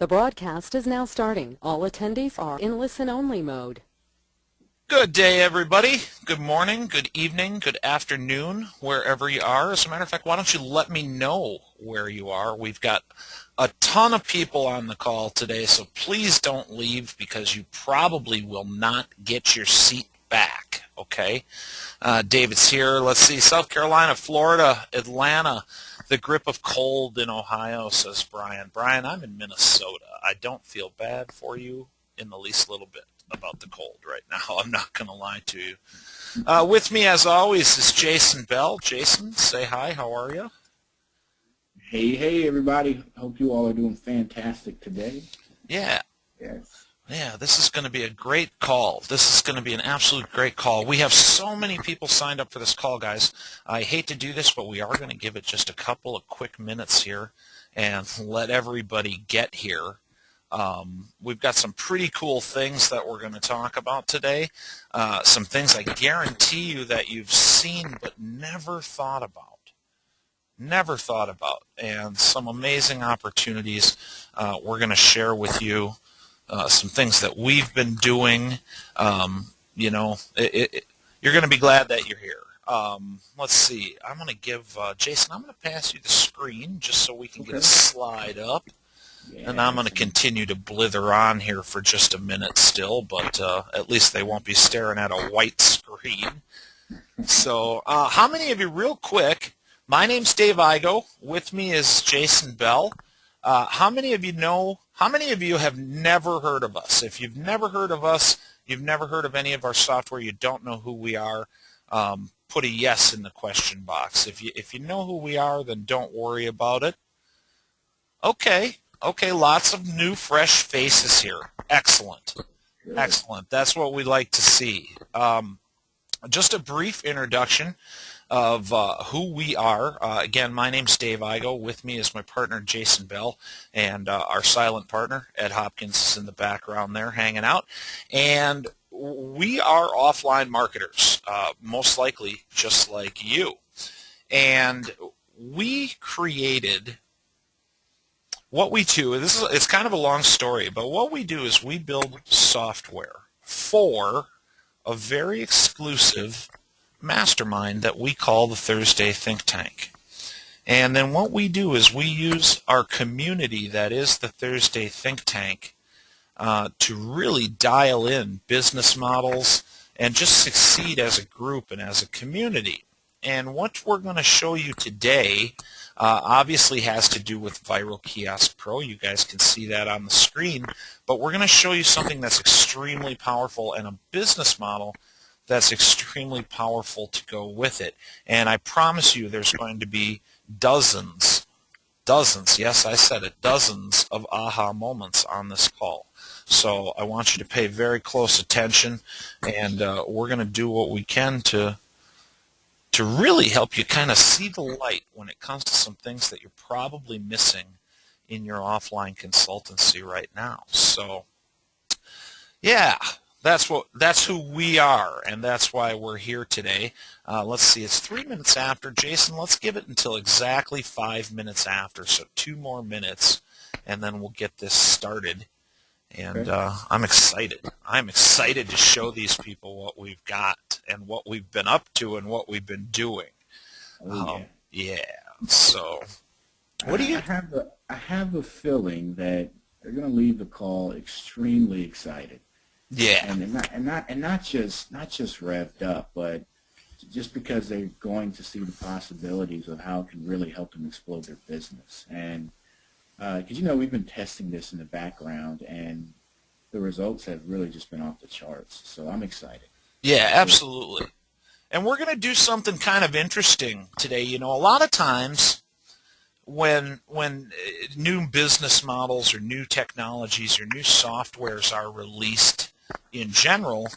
The broadcast is now starting. All attendees are in listen-only mode. Good day, everybody. Good morning, good evening, good afternoon, wherever you are. As a matter of fact, why don't you let me know where you are? We've got a ton of people on the call today, so please don't leave because you probably will not get your seat back, okay? David's here. Let's see, South Carolina, Florida, Atlanta, the grip of cold in Ohio, says Brian. Brian, I'm in Minnesota. I don't feel bad for you in the least little bit about the cold right now. I'm not going to lie to you. With me, as always, is Jason Bell. Jason, say hi. How are you? Hey, everybody. Hope you all are doing fantastic today. Yeah. Yes. Yeah, this is going to be a great call. This is going to be an absolute great call. We have so many people signed up for this call, guys. I hate to do this, but we are going to give it just a couple of quick minutes here and let everybody get here. We've got some pretty cool things that we're going to talk about today, some things I guarantee you that you've seen but never thought about, and some amazing opportunities we're going to share with you, some things that we've been doing. You're going to be glad that you're here. Let's see. I'm going to give Jason, I'm going to pass you the screen just so we can get a slide up. Yeah, and I'm going to continue to blither on here for just a minute still, but at least they won't be staring at a white screen. So how many of you, real quick, my name's Dave Igo. With me is Jason Bell. How many of you have never heard of us? If you've never heard of us, you've never heard of any of our software, you don't know who we are, put a yes in the question box. If you know who we are, then don't worry about it. Okay, lots of new, fresh faces here. Excellent. Excellent. That's what we like to see. Just a brief introduction of who we are. Again, my name's Dave Igo. With me is my partner, Jason Bell, and our silent partner, Ed Hopkins, is in the background there hanging out. And we are offline marketers, most likely just like you. And we created... What we do, it's kind of a long story, but what we do is we build software for a very exclusive mastermind that we call the Thursday Think Tank. And then what we do is we use our community that is the Thursday Think Tank to really dial in business models and just succeed as a group and as a community. And what we're going to show you today obviously has to do with Viral Kiosk Pro. You guys can see that on the screen. But we're going to show you something that's extremely powerful and a business model that's extremely powerful to go with it. And I promise you there's going to be dozens, yes, I said it, dozens of aha moments on this call. So I want you to pay very close attention, and we're going to do what we can to really help you kind of see the light when it comes to some things that you're probably missing in your offline consultancy right now. So, yeah, that's who we are, and that's why we're here today. Let's see, it's 3 minutes after. Jason, let's give it until exactly 5 minutes after, so 2 more minutes, and then we'll get this started. And I'm excited. I'm excited to show these people what we've got and what we've been up to and what we've been doing. Yeah. So, what do you? I have a feeling that they're going to leave the call extremely excited. Yeah. And not just revved up, but just because they're going to see the possibilities of how it can really help them explode their business. And because, we've been testing this in the background, and the results have really just been off the charts. So I'm excited. Yeah, absolutely. And we're going to do something kind of interesting today. A lot of times when new business models or new technologies or new softwares are released in general,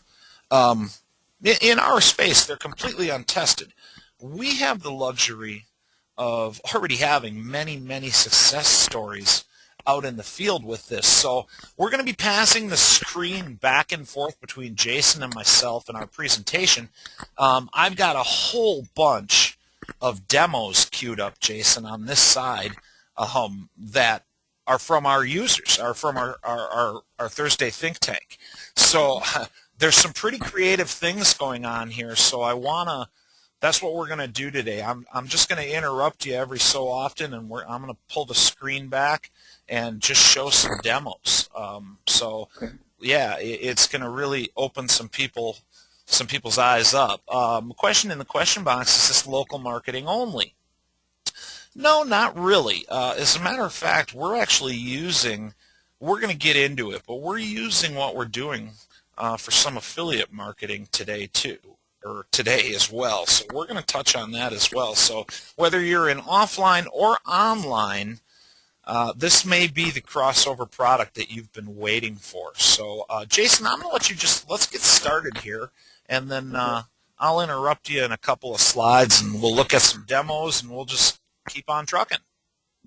in our space, they're completely untested. We have the luxury of already having many, many success stories out in the field with this. So we're going to be passing the screen back and forth between Jason and myself in our presentation. I've got a whole bunch of demos queued up, Jason, on this side that are from our users, are from our Thursday think tank. So there's some pretty creative things going on here. So that's what we're going to do today. I'm just going to interrupt you every so often, and I'm going to pull the screen back and just show some demos. Yeah, it's going to really open some people's eyes up. Question in the question box: is this local marketing only? No, not really. As a matter of fact, we're going to get into it, but we're using what we're doing for some affiliate marketing today too, or today as well. So we're going to touch on that as well. So whether you're in offline or online, this may be the crossover product that you've been waiting for. So Jason, I'm going to let you let's get started here, and then I'll interrupt you in a couple of slides, and we'll look at some demos, and we'll just keep on trucking.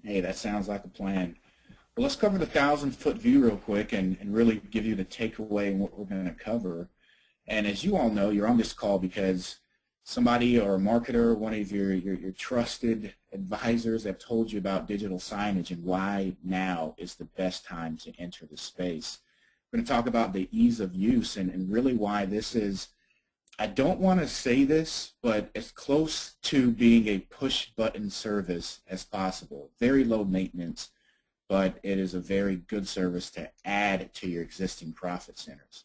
Hey, that sounds like a plan. Well, let's cover the 1,000-foot view real quick and really give you the takeaway and what we're going to cover. And as you all know, you're on this call because somebody or a marketer, one of your trusted advisors have told you about digital signage and why now is the best time to enter the space. We're going to talk about the ease of use and really why this is, I don't want to say this, but as close to being a push-button service as possible. Very low maintenance, but it is a very good service to add to your existing profit centers.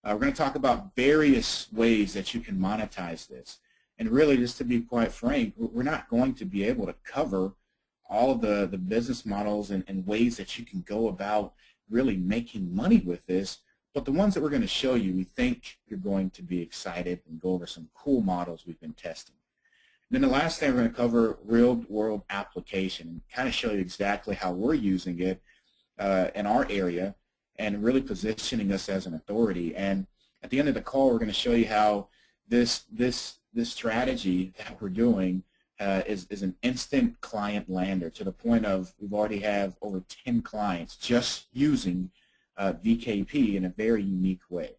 We're going to talk about various ways that you can monetize this. And really, just to be quite frank, we're not going to be able to cover all of the business models and ways that you can go about really making money with this. But the ones that we're going to show you, we think you're going to be excited and go over some cool models we've been testing. And then the last thing we're going to cover, real-world application, and kind of show you exactly how we're using it in our area and really positioning us as an authority. And at the end of the call, we're going to show you how this strategy that we're doing is an instant client lander to the point of we've already have over 10 clients just using VKP in a very unique way.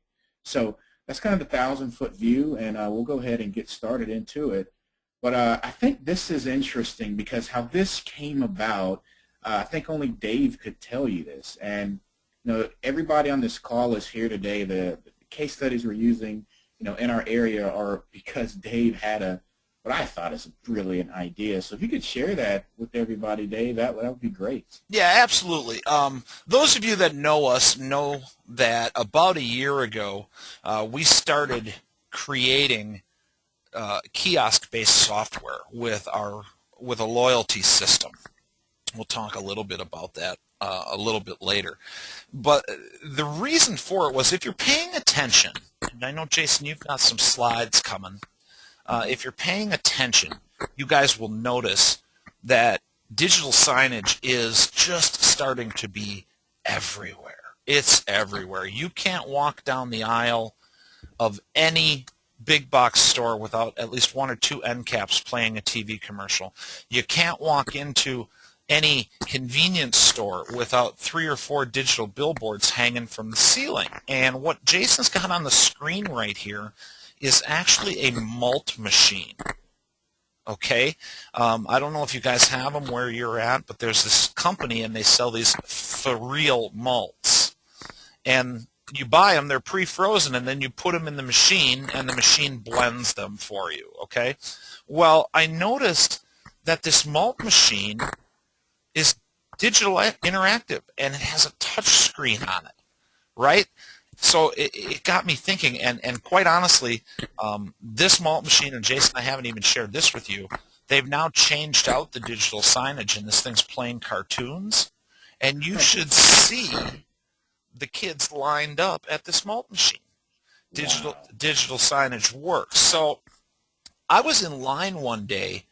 So that's kind of the 1,000-foot view, and we'll go ahead and get started into it. But I think this is interesting because how this came about, I think only Dave could tell you this. And everybody on this call is here today. The case studies we're using, in our area are because Dave had what I thought is a brilliant idea. So if you could share that with everybody, Dave, that would be great. Yeah, absolutely. Those of you that know us know that about a year ago, we started creating kiosk-based software with a loyalty system. We'll talk a little bit about that a little bit later. But the reason for it was if you're paying attention, and I know, Jason, you've got some slides coming. If you're paying attention, you guys will notice that digital signage is just starting to be everywhere. It's everywhere. You can't walk down the aisle of any big box store without at least one or two end caps playing a TV commercial. You can't walk into any convenience store without 3 or 4 digital billboards hanging from the ceiling. And what Jason's got on the screen right here is actually a malt machine. Okay, I don't know if you guys have them where you're at, but there's this company and they sell these for real malts. And you buy them, they're pre-frozen, and then you put them in the machine and the machine blends them for you. Okay, well, I noticed that this malt machine is digital interactive and it has a touch screen on it, right? So it got me thinking, and quite honestly, this malt machine, and Jason, I haven't even shared this with you, they've now changed out the digital signage, and this thing's playing cartoons, and you should see the kids lined up at this malt machine. Digital signage works. So I was in line one day,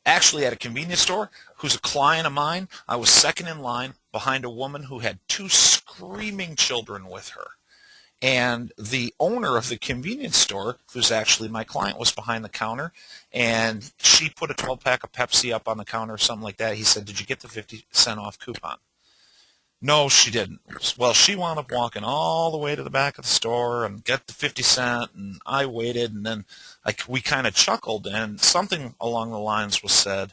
actually at a convenience store, who's a client of mine. I was second in line behind a woman who had 2 screaming children with her. And the owner of the convenience store, who's actually my client, was behind the counter, and she put a 12-pack of Pepsi up on the counter or something like that. He said, "Did you get the 50% off coupon?" No, she didn't. Well, she wound up walking all the way to the back of the store and get the 50 cent, and I waited, and then we kind of chuckled, and something along the lines was said,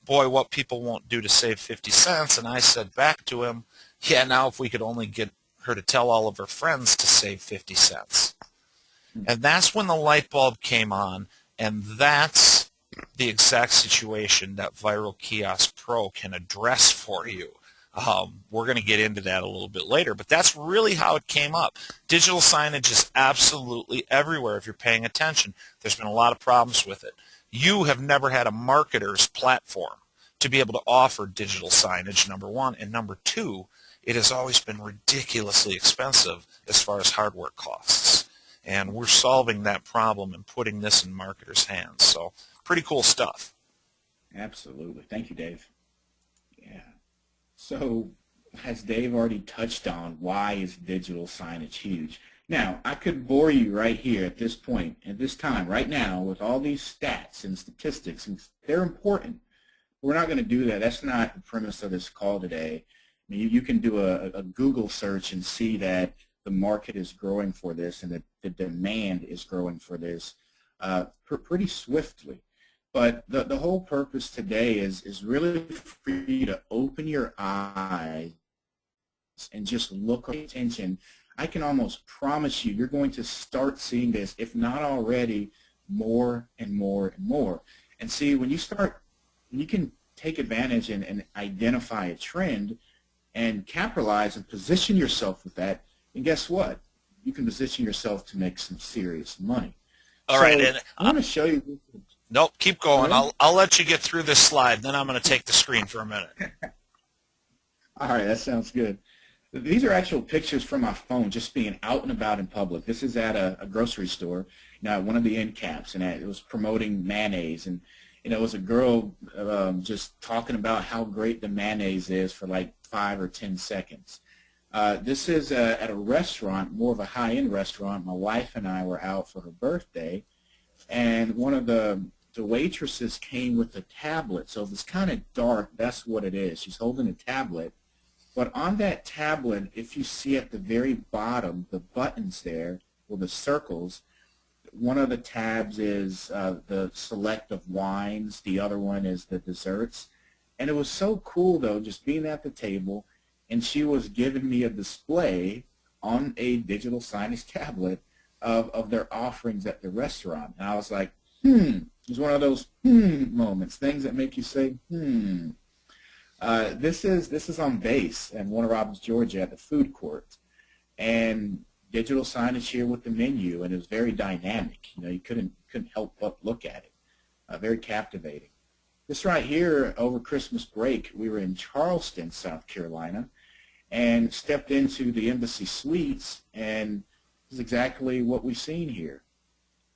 boy, what people won't do to save 50 cents. And I said back to him, yeah, now if we could only get her to tell all of her friends to save 50 cents. And that's when the light bulb came on, and that's the exact situation that Viral Kiosk Pro can address for you. We're going to get into that a little bit later, but that's really how it came up. Digital signage is absolutely everywhere if you're paying attention. There's been a lot of problems with it. You have never had a marketer's platform to be able to offer digital signage, number one, and number two, it has always been ridiculously expensive as far as hardware costs. And we're solving that problem and putting this in marketers' hands. So pretty cool stuff. Absolutely. Thank you, Dave. Yeah. So as Dave already touched on, why is digital signage huge? Now, I could bore you right here at this point, at this time, right now, with all these stats and statistics, and they're important. We're not going to do that. That's not the premise of this call today. I mean, you can do a Google search and see that the market is growing for this and that the demand is growing for this pretty swiftly. But the whole purpose today is really for you to open your eyes and just look at attention. I can almost promise you you're going to start seeing this, if not already, more and more and more. And see, when you start, you can take advantage and identify a trend and capitalize and position yourself with that. And guess what? You can position yourself to make some serious money. All right, and I want to show you. Nope, keep going. Really? I'll let you get through this slide, then I'm going to take the screen for a minute. All right, that sounds good. These are actual pictures from my phone, just being out and about in public. This is at a grocery store, one of the end caps, and it was promoting mayonnaise. And it was a girl just talking about how great the mayonnaise is for like 5 or 10 seconds. This is at a restaurant, more of a high-end restaurant. My wife and I were out for her birthday, and one of the waitresses came with a tablet. So if it's kind of dark, that's what it is. She's holding a tablet. But on that tablet, if you see at the very bottom, the buttons there, or the circles, one of the tabs is the select of wines. The other one is the desserts. And it was so cool, though, just being at the table, and she was giving me a display on a digital signage tablet of their offerings at the restaurant. And I was like, it was one of those moments, things that make you say, This is on base in Warner Robins, Georgia, at the food court. And digital signage here with the menu, and it was very dynamic. You couldn't help but look at it. Very captivating. This right here, over Christmas break, we were in Charleston, South Carolina, and stepped into the Embassy Suites, and this is exactly what we've seen here.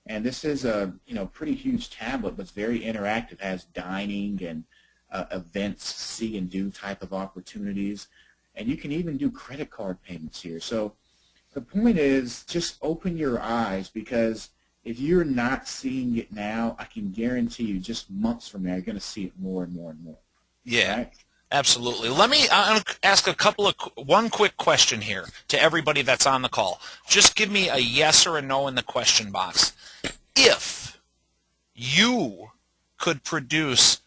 And this is a pretty huge tablet, but it's very interactive. It has dining and events, see and do type of opportunities, and you can even do credit card payments here. So the point is, just open your eyes, because if you're not seeing it now, I can guarantee you just months from now, you're going to see it more and more and more. Yeah, right? Absolutely. I'll ask one quick question here to everybody that's on the call. Just give me a yes or a no in the question box. If you could produce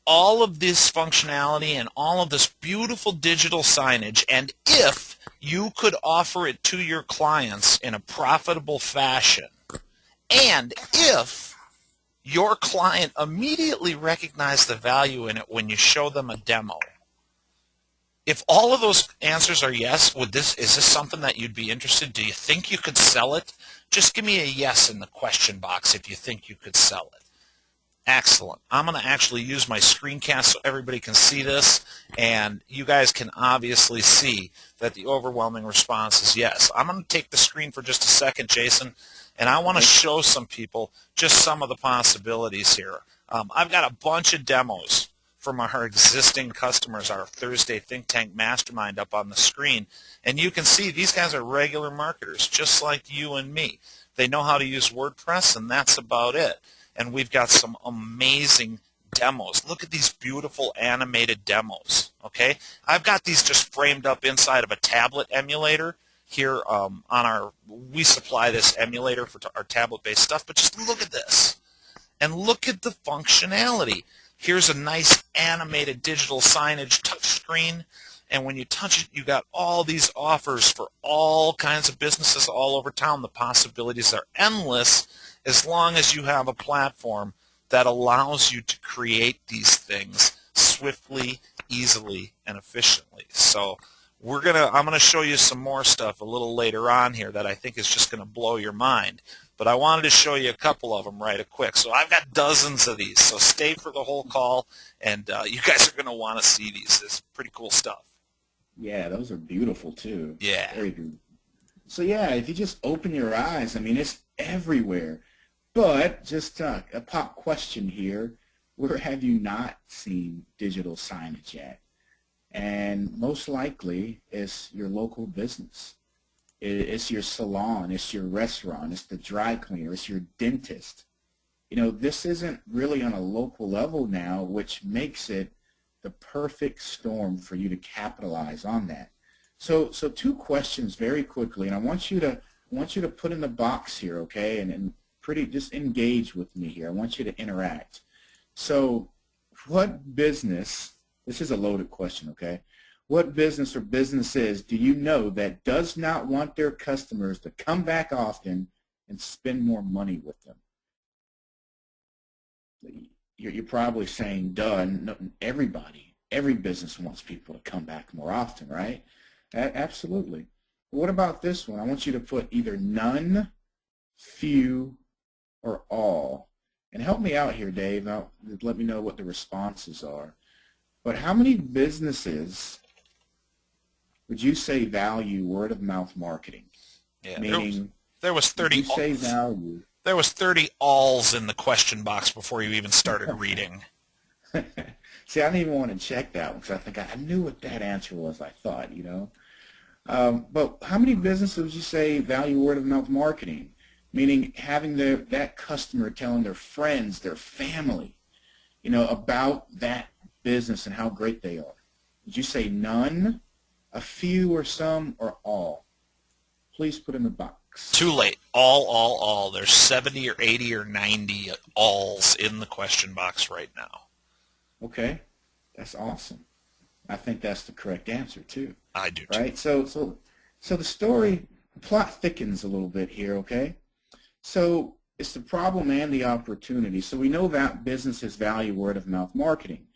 all of this functionality and all of this beautiful digital signage, and if you could offer it to your clients in a profitable fashion, and if your client immediately recognized the value in it when you show them a demo, if all of those answers are yes, is this something that you'd be interested? Do you think you could sell it? Just give me a yes in the question box if you think you could sell it. Excellent. I'm going to actually use my screencast so everybody can see this, and you guys can obviously see that the overwhelming response is yes. I'm going to take the screen for just a second, Jason, and I want to show some people just some of the possibilities here. I've got a bunch of demos from our existing customers, our Thursday Think Tank Mastermind, up on the screen, and you can see these guys are regular marketers just like you and me. They know how to use WordPress, and that's about it. And we've got some amazing demos. Look at these beautiful animated demos, okay? I've got these just framed up inside of a tablet emulator here on we supply this emulator for our tablet-based stuff, but just look at this. And look at the functionality. Here's a nice animated digital signage touchscreen, and when you touch it, you got all these offers for all kinds of businesses all over town. The possibilities are endless as long as you have a platform that allows you to create these things swiftly, easily, and efficiently. So I'm gonna show you some more stuff a little later on here that I think is just gonna blow your mind. But I wanted to show you a couple of them right quick. So I've got dozens of these, so stay for the whole call, and you guys are gonna want to see these. It's pretty cool stuff. Yeah, those are beautiful too. Yeah. Very beautiful. So yeah, if you just open your eyes, I mean, it's everywhere. But just a pop question here, where have you not seen digital signage yet? And most likely it's your local business. It's your salon, it's your restaurant, it's the dry cleaner, it's your dentist. You know, this isn't really on a local level now, which makes it the perfect storm for you to capitalize on that. So two questions very quickly, and I want you to put in the box here, okay, and just engage with me here. I want you to interact. So what business, this is a loaded question, okay? What business or businesses do you know that does not want their customers to come back often and spend more money with them? You're probably saying, duh, no, every business wants people to come back more often, right? Absolutely. What about this one? I want you to put either none, few, or all. And help me out here, Dave. Let me know what the responses are. But how many businesses would you say value word-of-mouth marketing? Yeah, meaning, there was 30. You say value. There was 30 alls in the question box before you even started reading. See, I didn't even want to check that one because I think I knew what that answer was. I thought, you know. But how many businesses would you say value word-of-mouth marketing? Meaning having that customer telling their friends, their family, you know, about that business and how great they are. Would you say none, a few, or some, or all? Please put in the box. Too late. All. There's 70 or 80 or 90 alls in the question box right now. Okay, that's awesome. I think that's the correct answer too. I do too. Right. So the plot thickens a little bit here. Okay. So it's the problem and the opportunity. So we know that businesses value word-of-mouth marketing.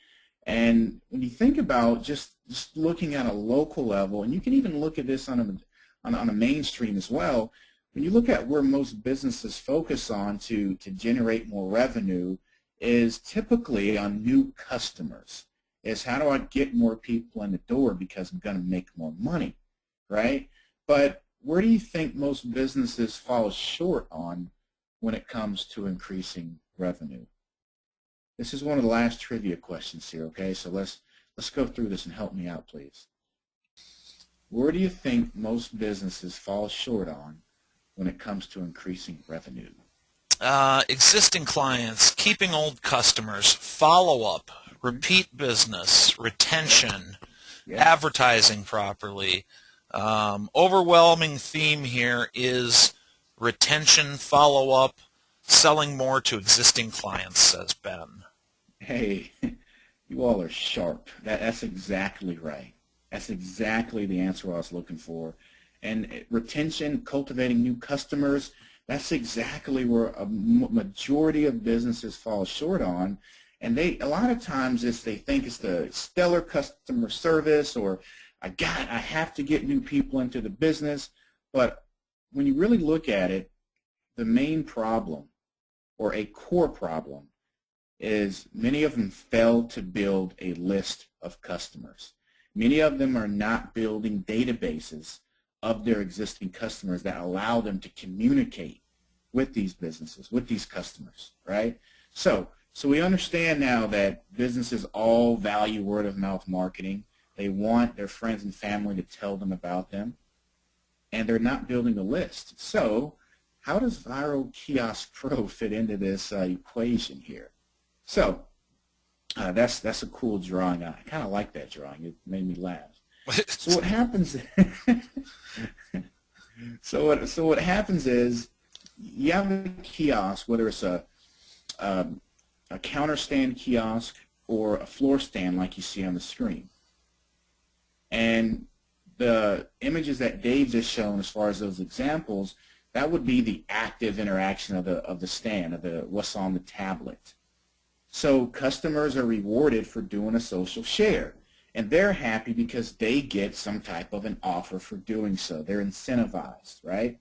And when you think about just looking at a local level, and you can even look at this on a mainstream as well, when you look at where most businesses focus on to generate more revenue is typically on new customers. Is how do I get more people in the door because I'm going to make more money, right? But where do you think most businesses fall short on when it comes to increasing revenue? This is one of the last trivia questions here, okay? So let's go through this and help me out, please. Where do you think most businesses fall short on when it comes to increasing revenue? Existing clients, keeping old customers, follow-up, repeat business, retention, advertising properly. Overwhelming theme here is retention, follow-up, selling more to existing clients, says Ben. Hey, you all are sharp. That's exactly right. That's exactly the answer I was looking for. And retention, cultivating new customers, that's exactly where a majority of businesses fall short on. And a lot of times they think it's the stellar customer service or I have to get new people into the business. But when you really look at it, the main problem or a core problem is many of them fail to build a list of customers. Many of them are not building databases of their existing customers that allow them to communicate with these businesses, with these customers, right? So we understand now that businesses all value word-of-mouth marketing. They want their friends and family to tell them about them, and they're not building a list. So how does Viral Kiosk Pro fit into this equation here? So that's a cool drawing. I kind of like that drawing. It made me laugh. So what happens? So what happens is you have a kiosk, whether it's a counter stand kiosk or a floor stand like you see on the screen. And the images that Dave just shown as far as those examples, that would be the active interaction of the stand, of the what's on the tablet. So customers are rewarded for doing a social share, and they're happy because they get some type of an offer for doing so. They're incentivized, right?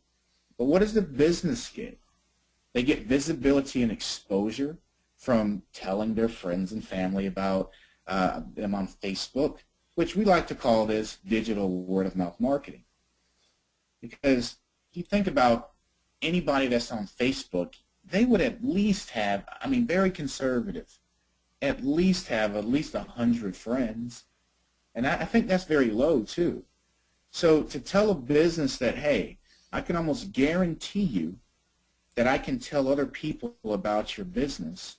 But what does the business get? They get visibility and exposure from telling their friends and family about them on Facebook, which we like to call this digital word-of-mouth marketing. Because if you think about anybody that's on Facebook, they would at least have, I mean, very conservative, at least 100 friends. And I think that's very low, too. So to tell a business that, hey, I can almost guarantee you that I can tell other people about your business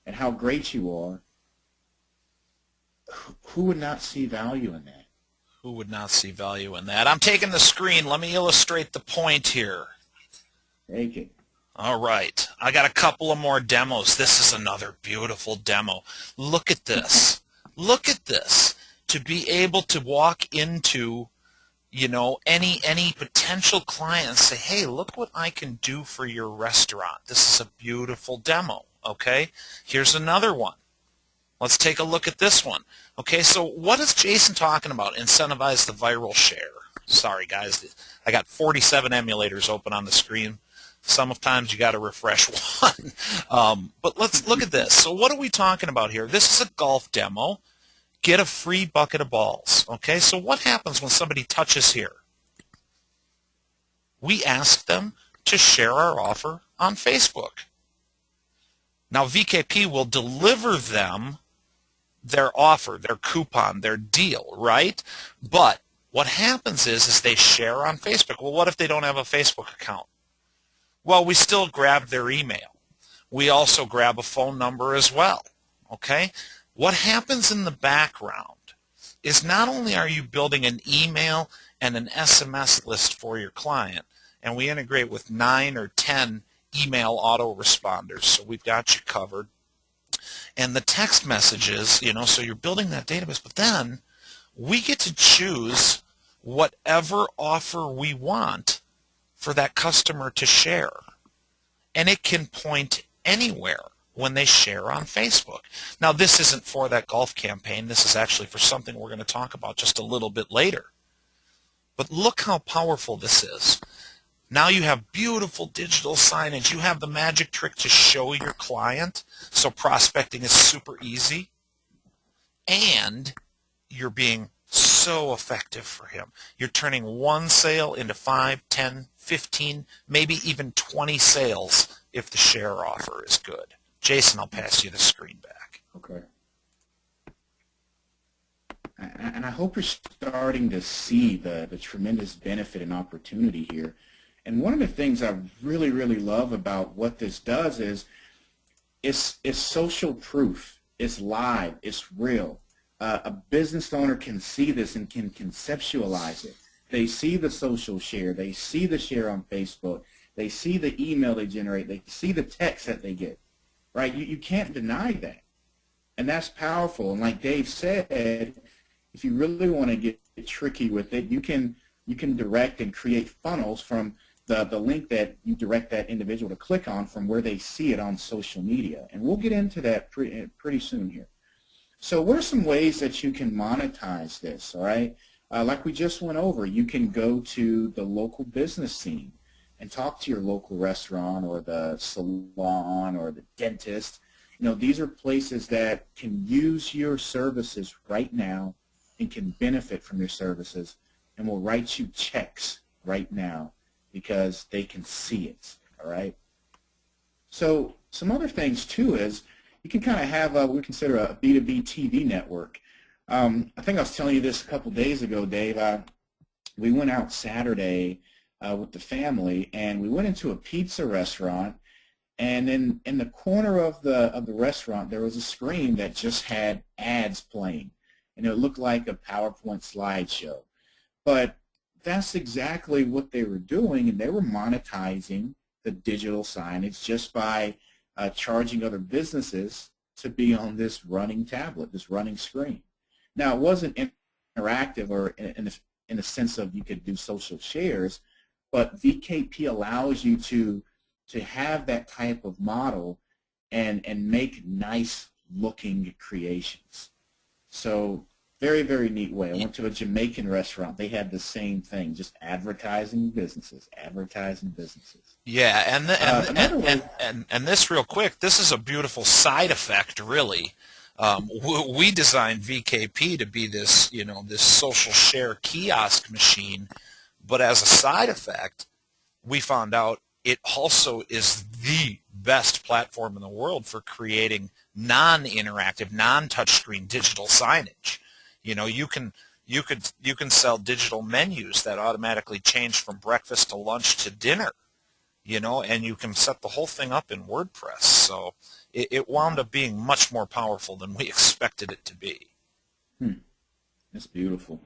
and how great you are, who would not see value in that? Who would not see value in that? I'm taking the screen. Let me illustrate the point here. Take it. All right. I got a couple of more demos. This is another beautiful demo. Look at this. Look at this. To be able to walk into, you know, any potential client and say, hey, look what I can do for your restaurant. This is a beautiful demo, okay? Here's another one. Let's take a look at this one. Okay, so what is Jason talking about? Incentivize the viral share. Sorry, guys. I got 47 emulators open on the screen. Sometimes you got to refresh one. But let's look at this. So what are we talking about here? This is a golf demo. Get a free bucket of balls. Okay, so what happens when somebody touches here? We ask them to share our offer on Facebook. Now VKP will deliver them their offer, their coupon, their deal, right? But what happens is they share on Facebook. Well, what if they don't have a Facebook account? Well, we still grab their email. We also grab a phone number as well, okay? What happens in the background is not only are you building an email and an SMS list for your client, and we integrate with 9 or 10 email autoresponders, so we've got you covered. And the text messages, you know, so you're building that database, but then we get to choose whatever offer we want for that customer to share. And it can point anywhere when they share on Facebook. Now, this isn't for that golf campaign. This is actually for something we're going to talk about just a little bit later. But look how powerful this is. Now you have beautiful digital signage. You have the magic trick to show your client, so prospecting is super easy. And you're being so effective for him. You're turning one sale into 5, 10, 15, maybe even 20 sales if the share offer is good. Jason, I'll pass you the screen back. Okay. And I hope you're starting to see the tremendous benefit and opportunity here. And one of the things I really, really love about what this does is it's social proof. It's live. It's real. A business owner can see this and can conceptualize it. They see the social share. They see the share on Facebook. They see the email they generate. They see the text that they get. Right? You can't deny that. And that's powerful. And like Dave said, if you really want to get tricky with it, you can direct and create funnels from the link that you direct that individual to click on from where they see it on social media. And we'll get into that pretty soon here. So what are some ways that you can monetize this, all right? Like we just went over, you can go to the local business scene and talk to your local restaurant or the salon or the dentist. You know, these are places that can use your services right now and can benefit from your services and will write you checks right now because they can see it, all right? So some other things, too, is you can kind of have what we consider a B2B TV network. I think I was telling you this a couple days ago, Dave. We went out Saturday with the family, and we went into a pizza restaurant, and in the corner of the restaurant, there was a screen that just had ads playing, and it looked like a PowerPoint slideshow. But that's exactly what they were doing, and they were monetizing the digital signage just by charging other businesses to be on this running tablet, this running screen. Now, it wasn't interactive or in the sense of you could do social shares, but VKP allows you to have that type of model and make nice looking creations. So very, very neat way. I went to a Jamaican restaurant. They had the same thing, just advertising businesses, advertising businesses. Yeah, and this real quick, this is a beautiful side effect, really. We designed VKP to be this, this social share kiosk machine, but as a side effect, we found out it also is the best platform in the world for creating non-interactive, non-touchscreen digital signage. You can sell digital menus that automatically change from breakfast to lunch to dinner, and you can set the whole thing up in WordPress. So it wound up being much more powerful than we expected it to be. That's beautiful.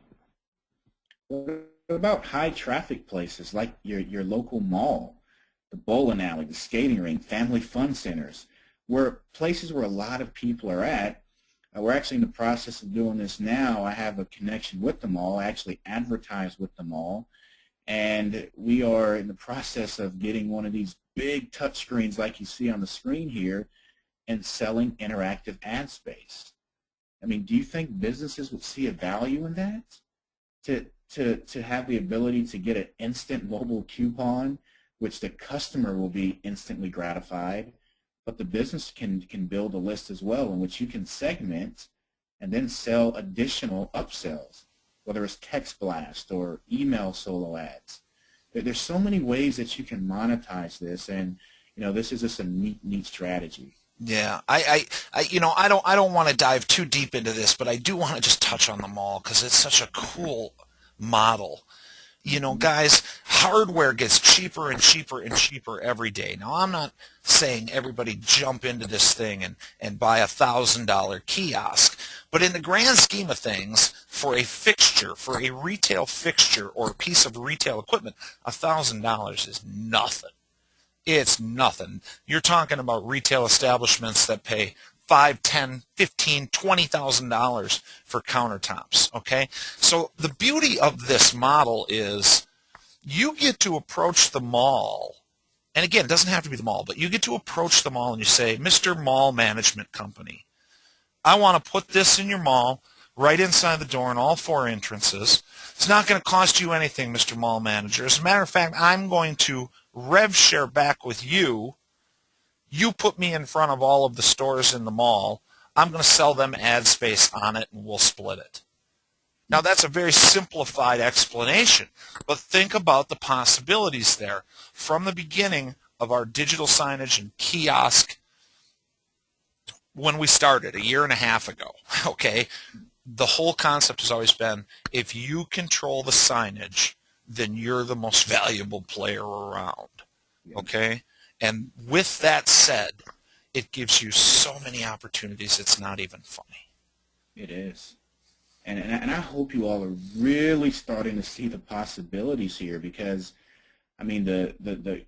What about high traffic places like your local mall, the bowling alley, the skating rink, family fun centers, where places where a lot of people are at? We're actually in the process of doing this now. I have a connection with the mall. I actually advertise with the mall. And we are in the process of getting one of these big touch screens like you see on the screen here and selling interactive ad space. I mean, do you think businesses would see a value in that? To have the ability to get an instant mobile coupon, which the customer will be instantly gratified, but the business can build a list as well in which you can segment and then sell additional upsells, whether it's text blast or email solo ads. There's so many ways that you can monetize this, and this is just a neat strategy. Yeah, I don't want to dive too deep into this, but I do want to just touch on the mall because it's such a cool model. Guys, hardware gets cheaper and cheaper and cheaper every day. Now, I'm not saying everybody jump into this thing and buy a $1,000 kiosk, but in the grand scheme of things, for a fixture, for a retail fixture or a piece of retail equipment, $1,000 is nothing. It's nothing. You're talking about retail establishments that pay $5, $10, $15, $20,000 for countertops, okay? So the beauty of this model is you get to approach the mall, and again, it doesn't have to be the mall, but you get to approach the mall and you say, Mr. Mall Management Company, I want to put this in your mall right inside the door in all 4 entrances. It's not going to cost you anything, Mr. Mall Manager. As a matter of fact, I'm going to rev share back with you. You put me in front of all of the stores in the mall. I'm going to sell them ad space on it, and we'll split it. Now, that's a very simplified explanation, but think about the possibilities there. From the beginning of our digital signage and kiosk, when we started 1.5 years ago, okay, the whole concept has always been, if you control the signage, then you're the most valuable player around, okay? And with that said, it gives you so many opportunities, it's not even funny. It is. And I hope you all are really starting to see the possibilities here, because, I mean, the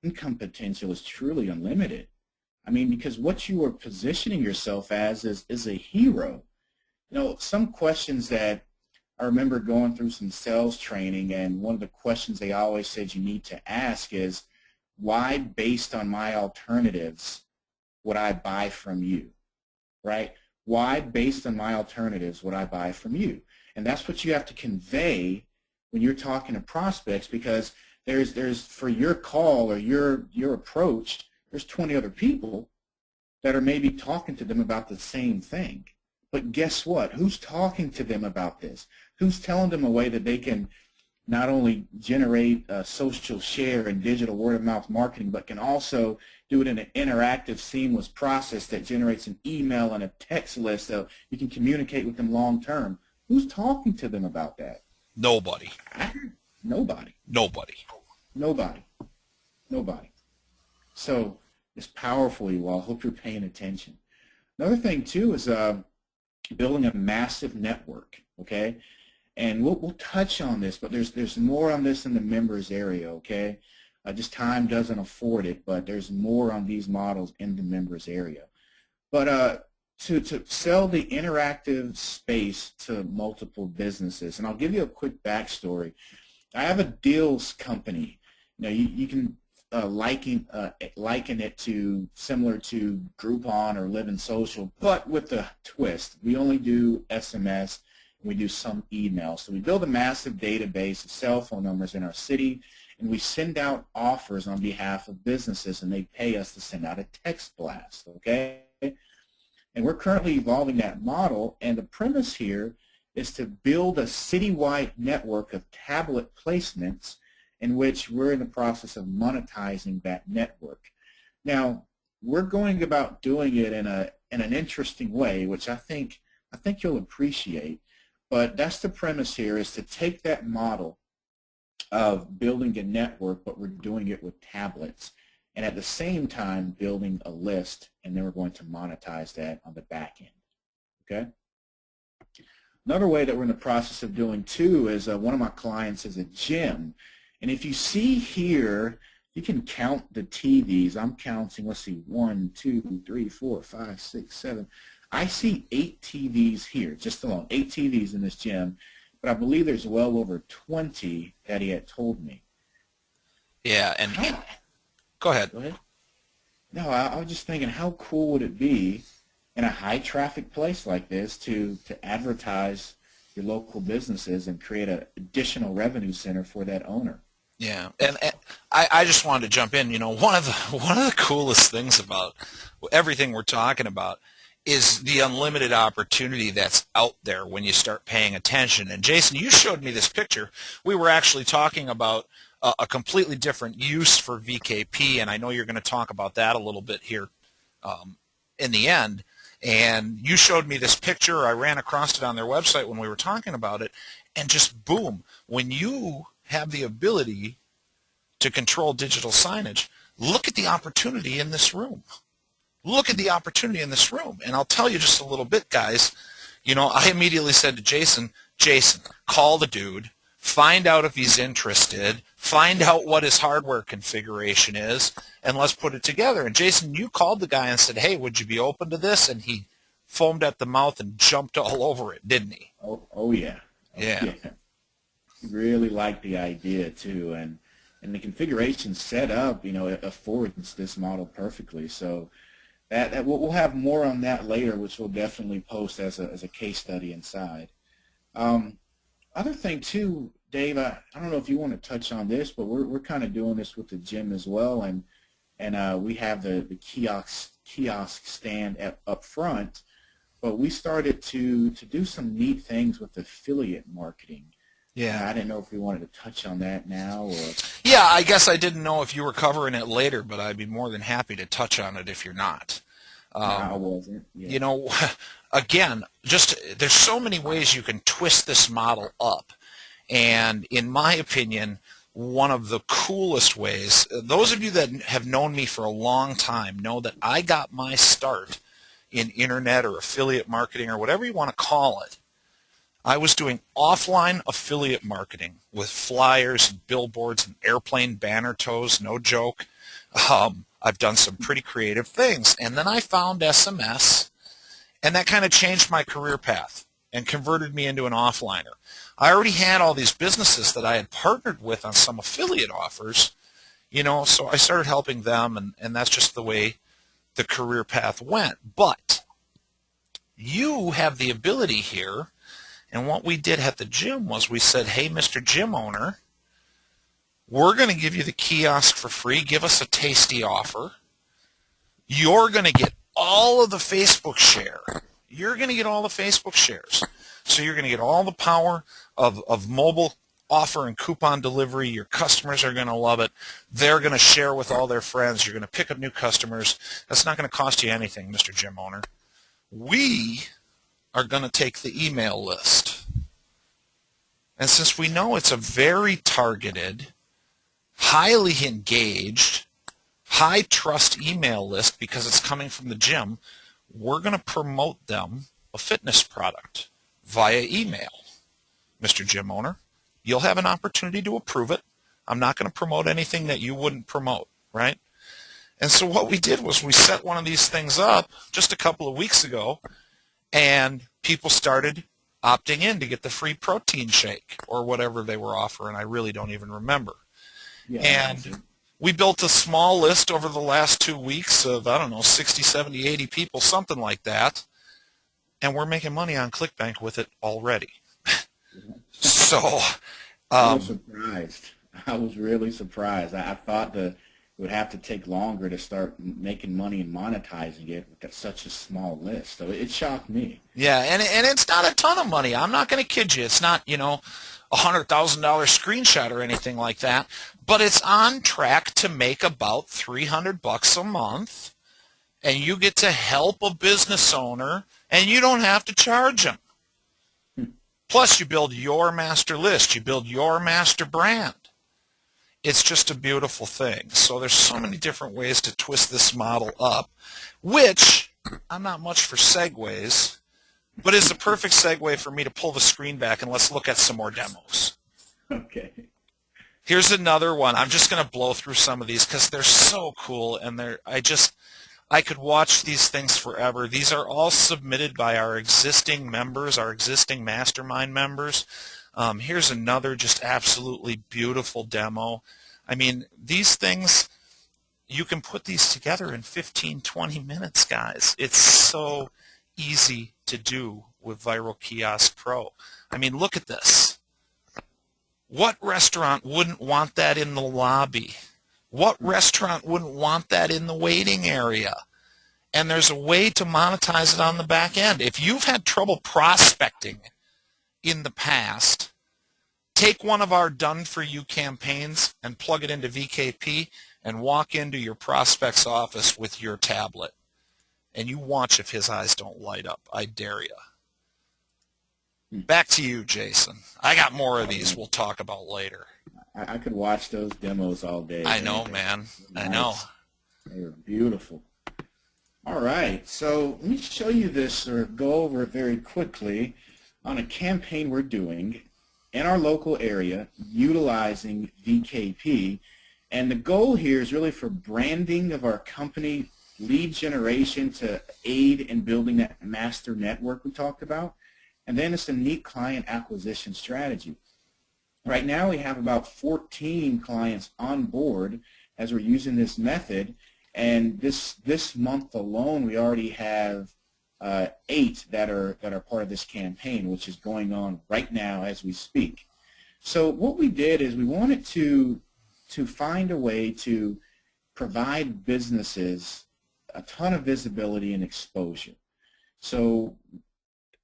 income potential is truly unlimited. I mean, because what you are positioning yourself as is a hero. Some questions that I remember going through some sales training, and one of the questions they always said you need to ask is, why, based on my alternatives, would I buy from you, right? Why, based on my alternatives, would I buy from you? And that's what you have to convey when you're talking to prospects, because there's for your call or your approach, there's 20 other people that are maybe talking to them about the same thing. But guess what? Who's talking to them about this? Who's telling them a way that they can not only generate social share and digital word-of-mouth marketing, but can also do it in an interactive, seamless process that generates an email and a text list so you can communicate with them long-term? Who's talking to them about that? Nobody. Nobody. Nobody. Nobody. Nobody. So it's powerful, you all. I hope you're paying attention. Another thing, too, is building a massive network, okay? And we'll touch on this, but there's more on this in the members area, okay? Just time doesn't afford it, but there's more on these models in the members area. But to sell the interactive space to multiple businesses, and I'll give you a quick backstory. I have a deals company. You can liken it to similar to Groupon or Living Social, but with a twist. We only do SMS. We do some email. So we build a massive database of cell phone numbers in our city, and we send out offers on behalf of businesses, and they pay us to send out a text blast, okay? And we're currently evolving that model, and the premise here is to build a citywide network of tablet placements in which we're in the process of monetizing that network. Now, we're going about doing it in an interesting way, which I think you'll appreciate. But that's the premise here, is to take that model of building a network, but we're doing it with tablets, and at the same time building a list, and then we're going to monetize that on the back end. Okay? Another way that we're in the process of doing too is one of my clients is a gym. And if you see here, you can count the TVs. I'm counting, let's see, 1, 2, 3, 4, 5, 6, 7. I see 8 TVs here, just alone, 8 TVs in this gym. But I believe there's well over 20 that he had told me. Yeah, and go ahead. Go ahead. No, I was just thinking, how cool would it be in a high-traffic place like this to advertise your local businesses and create an additional revenue center for that owner? Yeah, and I just wanted to jump in. One of the coolest things about everything we're talking about is the unlimited opportunity that's out there when you start paying attention. And Jason, you showed me this picture. We were actually talking about a completely different use for VKP, and I know you're going to talk about that a little bit here in the end. And you showed me this picture. I ran across it on their website when we were talking about it, and just boom, when you have the ability to control digital signage, look at the opportunity in this room. Look at the opportunity in this room. And I'll tell you just a little bit, guys. I immediately said to Jason, call the dude, find out if he's interested, find out what his hardware configuration is, and let's put it together. And Jason, you called the guy and said, hey, would you be open to this? And he foamed at the mouth and jumped all over it, didn't he? Oh yeah. Yeah. He really liked the idea too. And the configuration set up, it affords this model perfectly. So that we'll have more on that later, which we'll definitely post as a case study inside. Other thing too, Dave, I don't know if you want to touch on this, but we're kind of doing this with the gym as well, and we have the kiosk stand up front, but we started to do some neat things with affiliate marketing. Yeah. I didn't know if we wanted to touch on that now or. Yeah, I guess I didn't know if you were covering it later, but I'd be more than happy to touch on it if you're not. No, I wasn't. Yeah. Again, there's so many ways you can twist this model up. And in my opinion, one of the coolest ways, those of you that have known me for a long time know that I got my start in internet or affiliate marketing or whatever you want to call it. I was doing offline affiliate marketing with flyers and billboards and airplane banner tows, no joke. I've done some pretty creative things. And then I found SMS, and that kind of changed my career path and converted me into an offliner. I already had all these businesses that I had partnered with on some affiliate offers, so I started helping them, and that's just the way the career path went. But you have the ability here. And what we did at the gym was we said, hey, Mr. Gym owner, we're going to give you the kiosk for free. Give us a tasty offer. You're going to get all of the Facebook share. You're going to get all the Facebook shares. So you're going to get all the power of mobile offer and coupon delivery. Your customers are going to love it. They're going to share with all their friends. You're going to pick up new customers. That's not going to cost you anything, Mr. Gym owner. We are going to take the email list. And since we know it's a very targeted, highly engaged, high-trust email list because it's coming from the gym, we're going to promote them a fitness product via email. Mr. Gym owner, you'll have an opportunity to approve it. I'm not going to promote anything that you wouldn't promote, right? And so what we did was we set one of these things up just a couple of weeks ago, and people started opting in to get the free protein shake or whatever they were offering. I really don't even remember. Yeah, And we built a small list over the last 2 weeks of, I don't know, 60, 70, 80 people, something like that. And we're making money on ClickBank with it already. So, I was surprised. I was really surprised. I thought that it would have to take longer to start making money and monetizing it with such a small list. So it shocked me. yeah, and it's not a ton of money. I'm not going to kid you. It's not, a $100,000 screenshot or anything like that. But it's on track to make about $300 a month, and you get to help a business owner, and you don't have to charge them. Plus, you build your master list. You build your master brand. It's just a beautiful thing. So there's so many different ways to twist this model up, which I'm not much for segues, but is a perfect segue for me to pull the screen back and let's look at some more demos. Okay. Here's another one. I'm just going to blow through some of these because they're so cool, and I could watch these things forever. These are all submitted by our existing members, our existing mastermind members. Here's another just absolutely beautiful demo. I mean, these things, you can put these together in 15, 20 minutes, guys. It's so easy to do with Viral Kiosk Pro. I mean, look at this. What restaurant wouldn't want that in the lobby? What restaurant wouldn't want that in the waiting area? And there's a way to monetize it on the back end. If you've had trouble prospecting in the past, take one of our done-for-you campaigns and plug it into VKP and walk into your prospect's office with your tablet. And you watch if his eyes don't light up. I dare you. Back to you, Jason. I got more of these we'll talk about later. I could watch those demos all day. I know, man. I know. They were beautiful. All right, so let me show you this or go over it very quickly on a campaign we're doing in our local area utilizing VKP. And the goal here is really for branding of our company, lead generation to aid in building that master network we talked about. And then it's a neat client acquisition strategy. Right now we have about 14 clients on board as we're using this method. And this month alone, we already have 8 that are part of this campaign, which is going on right now as we speak. So what we did is we wanted to find a way to provide businesses a ton of visibility and exposure. So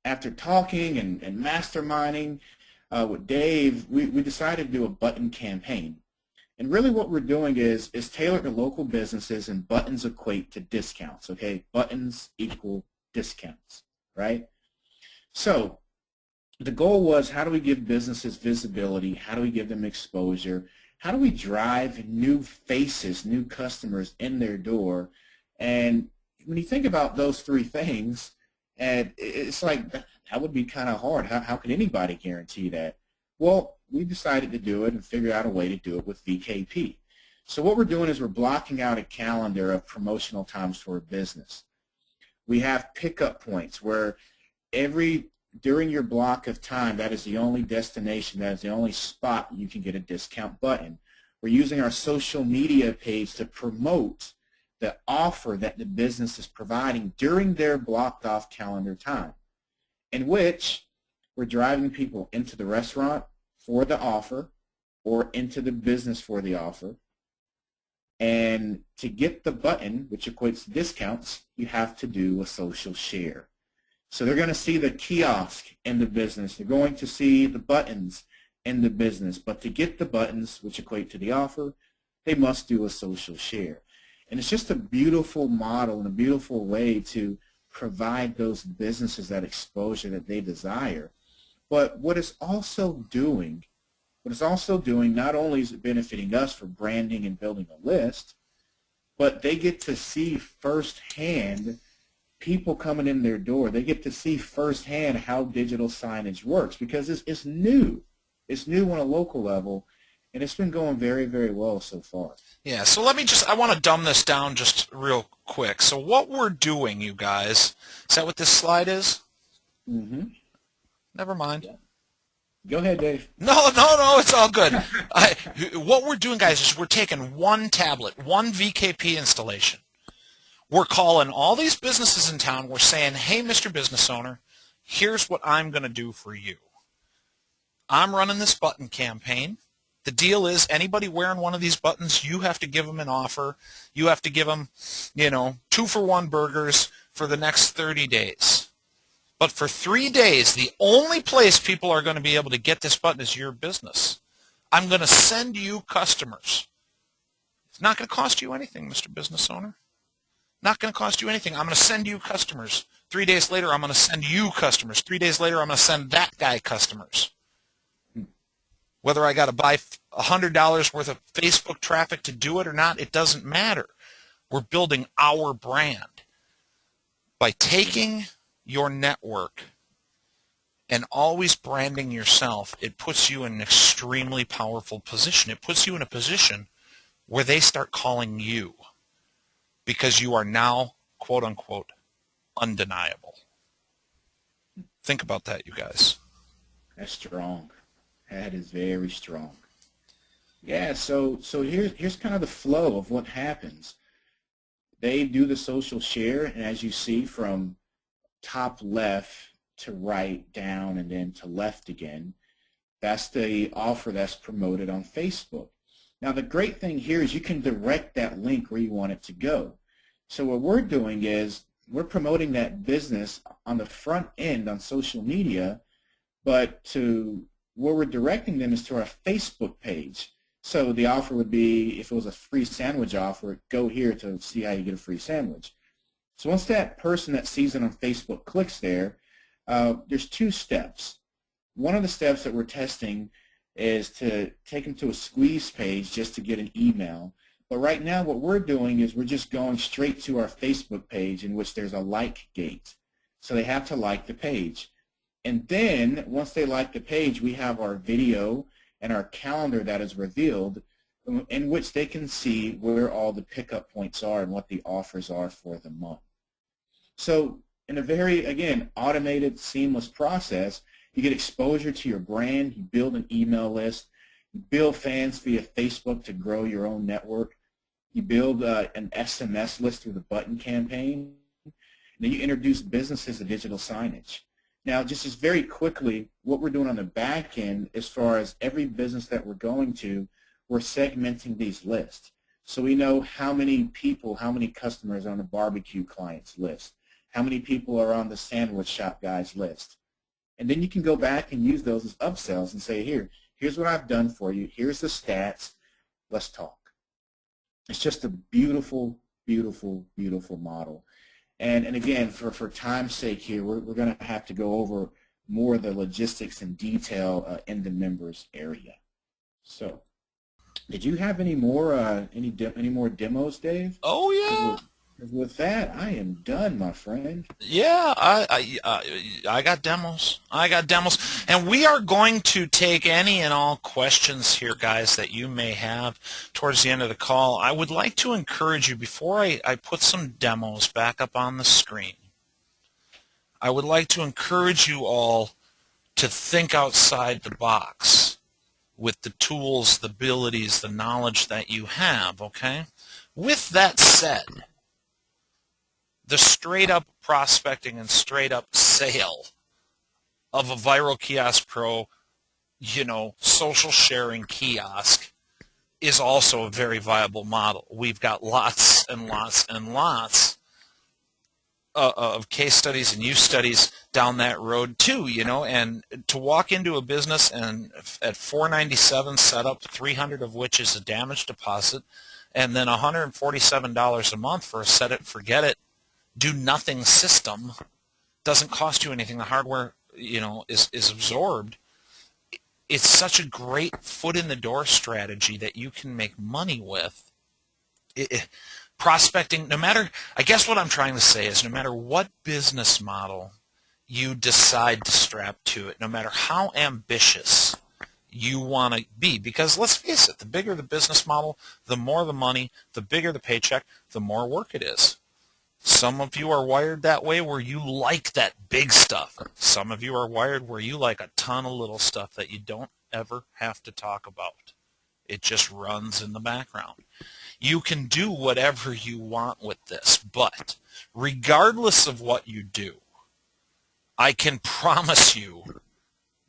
after talking and masterminding with Dave, we decided to do a button campaign. And really what we're doing is tailored to local businesses, and buttons equate to discounts, okay? Buttons equal discounts, right? So the goal was, how do we give businesses visibility? How do we give them exposure? How do we drive new faces, new customers in their door? And when you think about those 3 things, and it's like, that would be kind of hard. How can anybody guarantee that? Well, we decided to do it and figure out a way to do it with VKP. So what we're doing is we're blocking out a calendar of promotional times for a business. We have pickup points where during your block of time, that is the only destination, that is the only spot you can get a discount button. We're using our social media page to promote the offer that the business is providing during their blocked off calendar time, in which we're driving people into the restaurant for the offer or into the business for the offer. And to get the button, which equates to discounts, you have to do a social share. So they're going to see the kiosk in the business. They're going to see the buttons in the business. But to get the buttons, which equate to the offer, they must do a social share. And it's just a beautiful model and a beautiful way to provide those businesses that exposure that they desire. But what it's also doing, not only is it benefiting us for branding and building a list, but they get to see firsthand people coming in their door. They get to see firsthand how digital signage works, because it's new. It's new on a local level, and it's been going very, very well so far. Yeah, so I want to dumb this down just real quick. So what we're doing, you guys, is that what this slide is? Mm-hmm. Never mind. Yeah. Go ahead, Dave. No, it's all good. What we're doing, guys, is we're taking one tablet, one VKP installation. We're calling all these businesses in town. We're saying, hey, Mr. Business Owner, here's what I'm going to do for you. I'm running this button campaign. The deal is anybody wearing one of these buttons, you have to give them an offer. You have to give them, 2-for-1 burgers for the next 30 days. But for 3 days, the only place people are going to be able to get this button is your business. I'm going to send you customers. It's not going to cost you anything, Mr. Business Owner. Not going to cost you anything. I'm going to send you customers. 3 days later, I'm going to send you customers. 3 days later, I'm going to send that guy customers. Whether I got to buy $100 worth of Facebook traffic to do it or not, it doesn't matter. We're building our brand. By taking your network and always branding yourself, it puts you in an extremely powerful position. It puts you in a position where they start calling you because you are now, quote unquote, undeniable. Think about that, you guys. That's strong. That is very strong. Yeah, so here's kind of the flow of what happens. They do the social share, and as you see from top left to right, down, and then to left again, that's the offer that's promoted on Facebook. Now the great thing here is you can direct that link where you want it to go. So what we're doing is we're promoting that business on the front end on social media, but where we're directing them is to our Facebook page. So the offer would be, if it was a free sandwich offer, go here to see how you get a free sandwich. So once that person that sees it on Facebook clicks there, there's 2 steps. One of the steps that we're testing is to take them to a squeeze page just to get an email. But right now what we're doing is we're just going straight to our Facebook page in which there's a like gate. So they have to like the page. And then once they like the page, we have our video and our calendar that is revealed in which they can see where all the pickup points are and what the offers are for the month. So in a very, again, automated, seamless process, you get exposure to your brand, you build an email list, you build fans via Facebook to grow your own network, you build an SMS list through the button campaign, and then you introduce businesses to digital signage. Now, just as very quickly, what we're doing on the back end, as far as every business that we're going to, we're segmenting these lists. So we know how many people, how many customers are on the barbecue clients list, how many people are on the sandwich shop guys list. And then you can go back and use those as upsells and say, here's what I've done for you, here's the stats, let's talk. It's just a beautiful, beautiful, beautiful model. And again, for time's sake here, we're going to have to go over more of the logistics and detail in the members area. So, did you have any more demos, Dave? Oh yeah. With that, I am done, my friend. Yeah, I got demos. And we are going to take any and all questions here, guys, that you may have towards the end of the call. I would like to encourage you, before I put some demos back up on the screen, I would like to encourage you all to think outside the box with the tools, the abilities, the knowledge that you have, okay? With that said, the straight-up prospecting and straight-up sale of a Viral Kiosk Pro, social sharing kiosk is also a very viable model. We've got lots and lots and lots of case studies and use studies down that road too, and to walk into a business and at $497 set up, 300 of which is a damage deposit, and then $147 a month for a set it, forget it, do nothing system, doesn't cost you anything. The hardware, is absorbed. It's such a great foot in the door strategy that you can make money with. Prospecting, I guess what I'm trying to say is no matter what business model you decide to strap to it, no matter how ambitious you want to be. Because let's face it, the bigger the business model, the more the money, the bigger the paycheck, the more work it is. Some of you are wired that way where you like that big stuff. Some of you are wired where you like a ton of little stuff that you don't ever have to talk about. It just runs in the background. You can do whatever you want with this, but regardless of what you do, I can promise you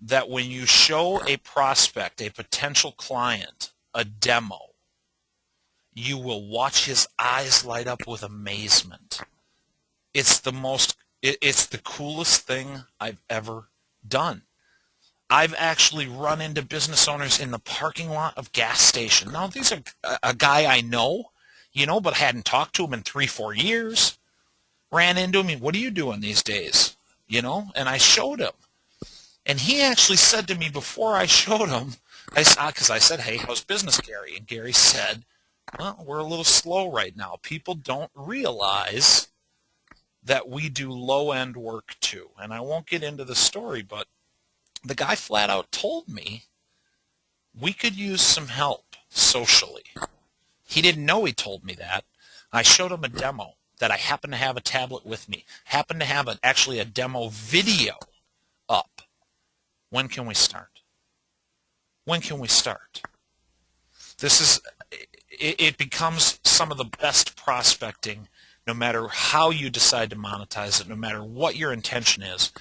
that when you show a prospect, a potential client, a demo, you will watch his eyes light up with amazement. It's the coolest thing I've ever done. I've actually run into business owners in the parking lot of gas station. Now, these are a guy I know, but hadn't talked to him in 3-4 years. Ran into him. What are you doing these days? And I showed him. And he actually said to me before I showed him, because I said, hey, how's business, Gary? And Gary said, well, we're a little slow right now. People don't realize that we do low-end work too. And I won't get into the story, but the guy flat out told me we could use some help socially. He didn't know he told me that. I showed him a demo that I happened to have a tablet with me, happened to have actually a demo video up. When can we start? When can we start? It becomes some of the best prospecting, no matter how you decide to monetize it, no matter what your intention is.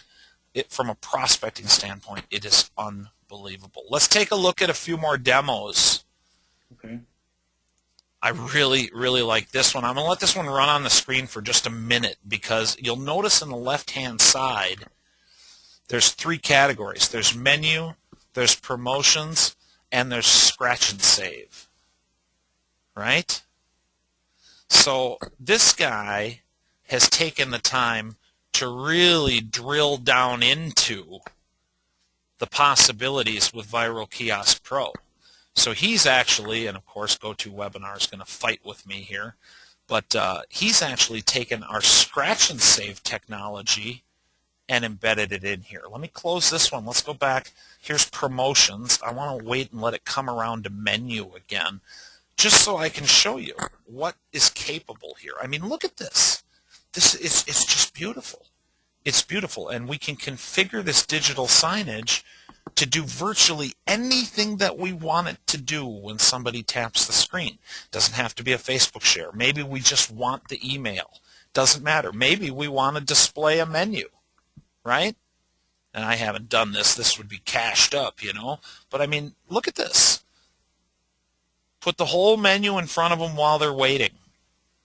From a prospecting standpoint, it is unbelievable. Let's take a look at a few more demos. Okay. I really, really like this one. I'm going to let this one run on the screen for just a minute because you'll notice on the left-hand side, there's 3 categories. There's menu, there's promotions, and there's scratch and save. Right? So this guy has taken the time to really drill down into the possibilities with Viral Kiosk Pro. So he's actually, and of course GoToWebinar is going to fight with me here, but he's actually taken our scratch and save technology and embedded it in here. Let me close this one. Let's go back. Here's promotions. I want to wait and let it come around to menu again, just so I can show you what is capable here. I mean, look at this. It's just beautiful. It's beautiful, and we can configure this digital signage to do virtually anything that we want it to do when somebody taps the screen. Doesn't have to be a Facebook share. Maybe we just want the email. Doesn't matter. Maybe we want to display a menu, right? And I haven't done this. This would be cached up, But, I mean, look at this. Put the whole menu in front of them while they're waiting.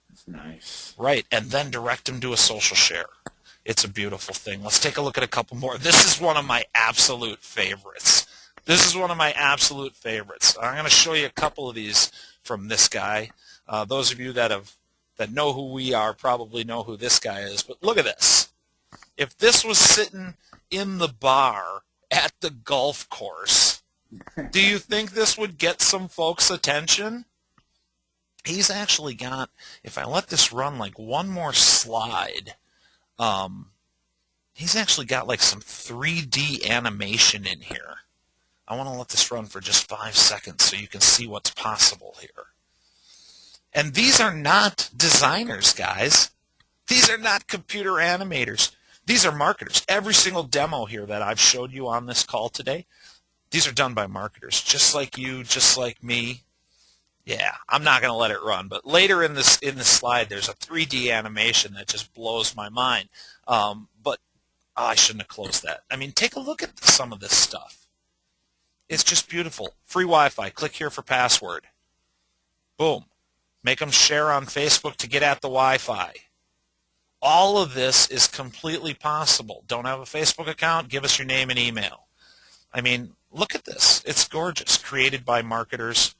That's nice. Right, and then direct them to a social share. It's a beautiful thing. Let's take a look at a couple more. This is one of my absolute favorites. I'm going to show you a couple of these from this guy. Those of you that know who we are probably know who this guy is. But look at this. If this was sitting in the bar at the golf course, do you think this would get some folks' attention? He's actually got, if I let this run like one more slide, he's actually got like some 3D animation in here. I want to let this run for just 5 seconds so you can see what's possible here. And these are not designers, guys. These are not computer animators. These are marketers. Every single demo here that I've showed you on this call today, these are done by marketers, just like you, just like me. Yeah, I'm not going to let it run, but later in this slide, there's a 3D animation that just blows my mind. But I shouldn't have closed that. I mean, take a look at some of this stuff. It's just beautiful. Free Wi-Fi. Click here for password. Boom. Make them share on Facebook to get at the Wi-Fi. All of this is completely possible. Don't have a Facebook account? Give us your name and email. I mean, look at this. It's gorgeous. Created by marketers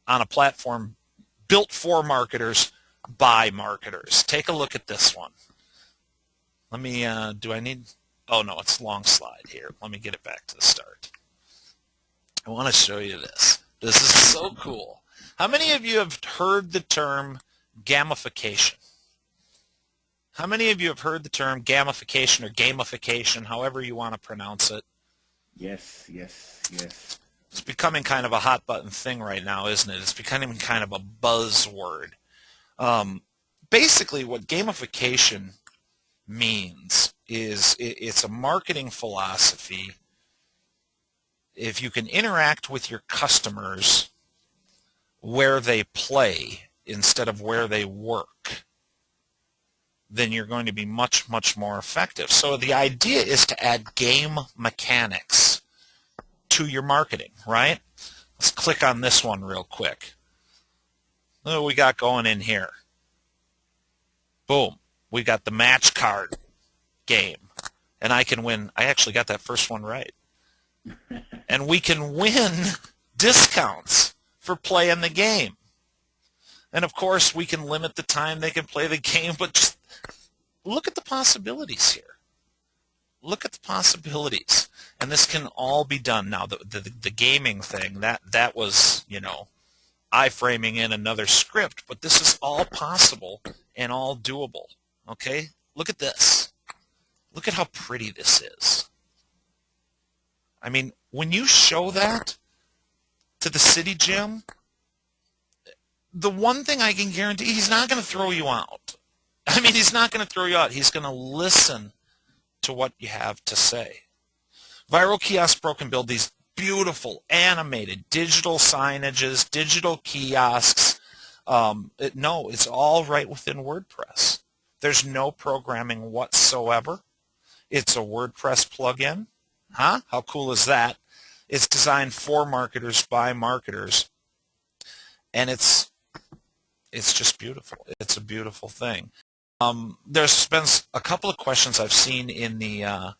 on a platform built for marketers by marketers. Take a look at this one. Let me, oh no, it's a long slide here. Let me get it back to the start. I want to show you this. This is so cool. How many of you have heard the term gamification? How many of you have heard the term gamification or gamification, however you want to pronounce it? Yes, yes, yes. It's becoming kind of a hot button thing right now, isn't it? It's becoming kind of a buzzword. Um, Basically, what gamification means is it's a marketing philosophy. If you can interact with your customers where they play instead of where they work, then you're going to be much, much more effective. So the idea is to add game mechanics to your marketing, right? Let's click on this one real quick. Look what we got going in here. Boom. We got the match card game. And I can win. I actually got that first one right. And we can win discounts for playing the game. And of course, we can limit the time they can play the game, but just look at the possibilities here. Look at the possibilities. And this can all be done. Now, the gaming thing, that was, iframing in another script, but this is all possible and all doable. Okay? Look at this. Look at how pretty this is. I mean, when you show that to the city gym, the one thing I can guarantee, he's not going to throw you out. I mean, he's not going to throw you out. He's going to listen to what you have to say. Viral Kiosk Pro can build these beautiful animated digital signages, digital kiosks. No, it's all right within WordPress. There's no programming whatsoever. It's a WordPress plugin. Huh? How cool is that? It's designed for marketers by marketers. And it's just beautiful. It's a beautiful thing. There's been a couple of questions I've seen in the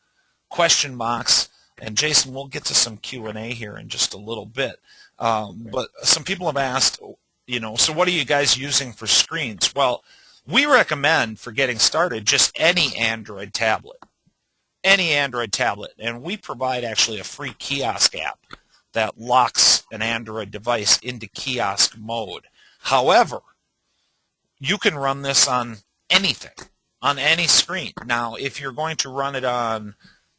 question box, and Jason, we'll get to some Q&A here in just a little bit. But some people have asked, so what are you guys using for screens? Well, we recommend for getting started just any Android tablet. Any Android tablet. And we provide actually a free kiosk app that locks an Android device into kiosk mode. However, you can run this on anything, on any screen. Now, if you're going to run it on,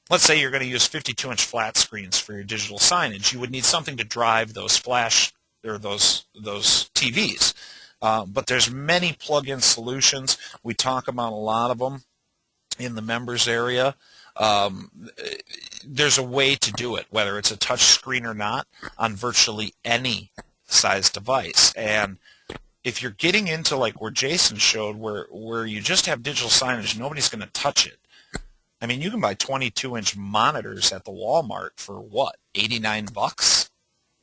let's say you're going to use 52-inch flat screens for your digital signage, you would need something to drive those flash or those TVs. But there's many plug-in solutions. We talk about a lot of them in the members area. There's a way to do it, whether it's a touch screen or not, on virtually any size device. And if you're getting into like where Jason showed, where you just have digital signage, nobody's going to touch it. I mean, you can buy 22-inch monitors at the Walmart for what, $89?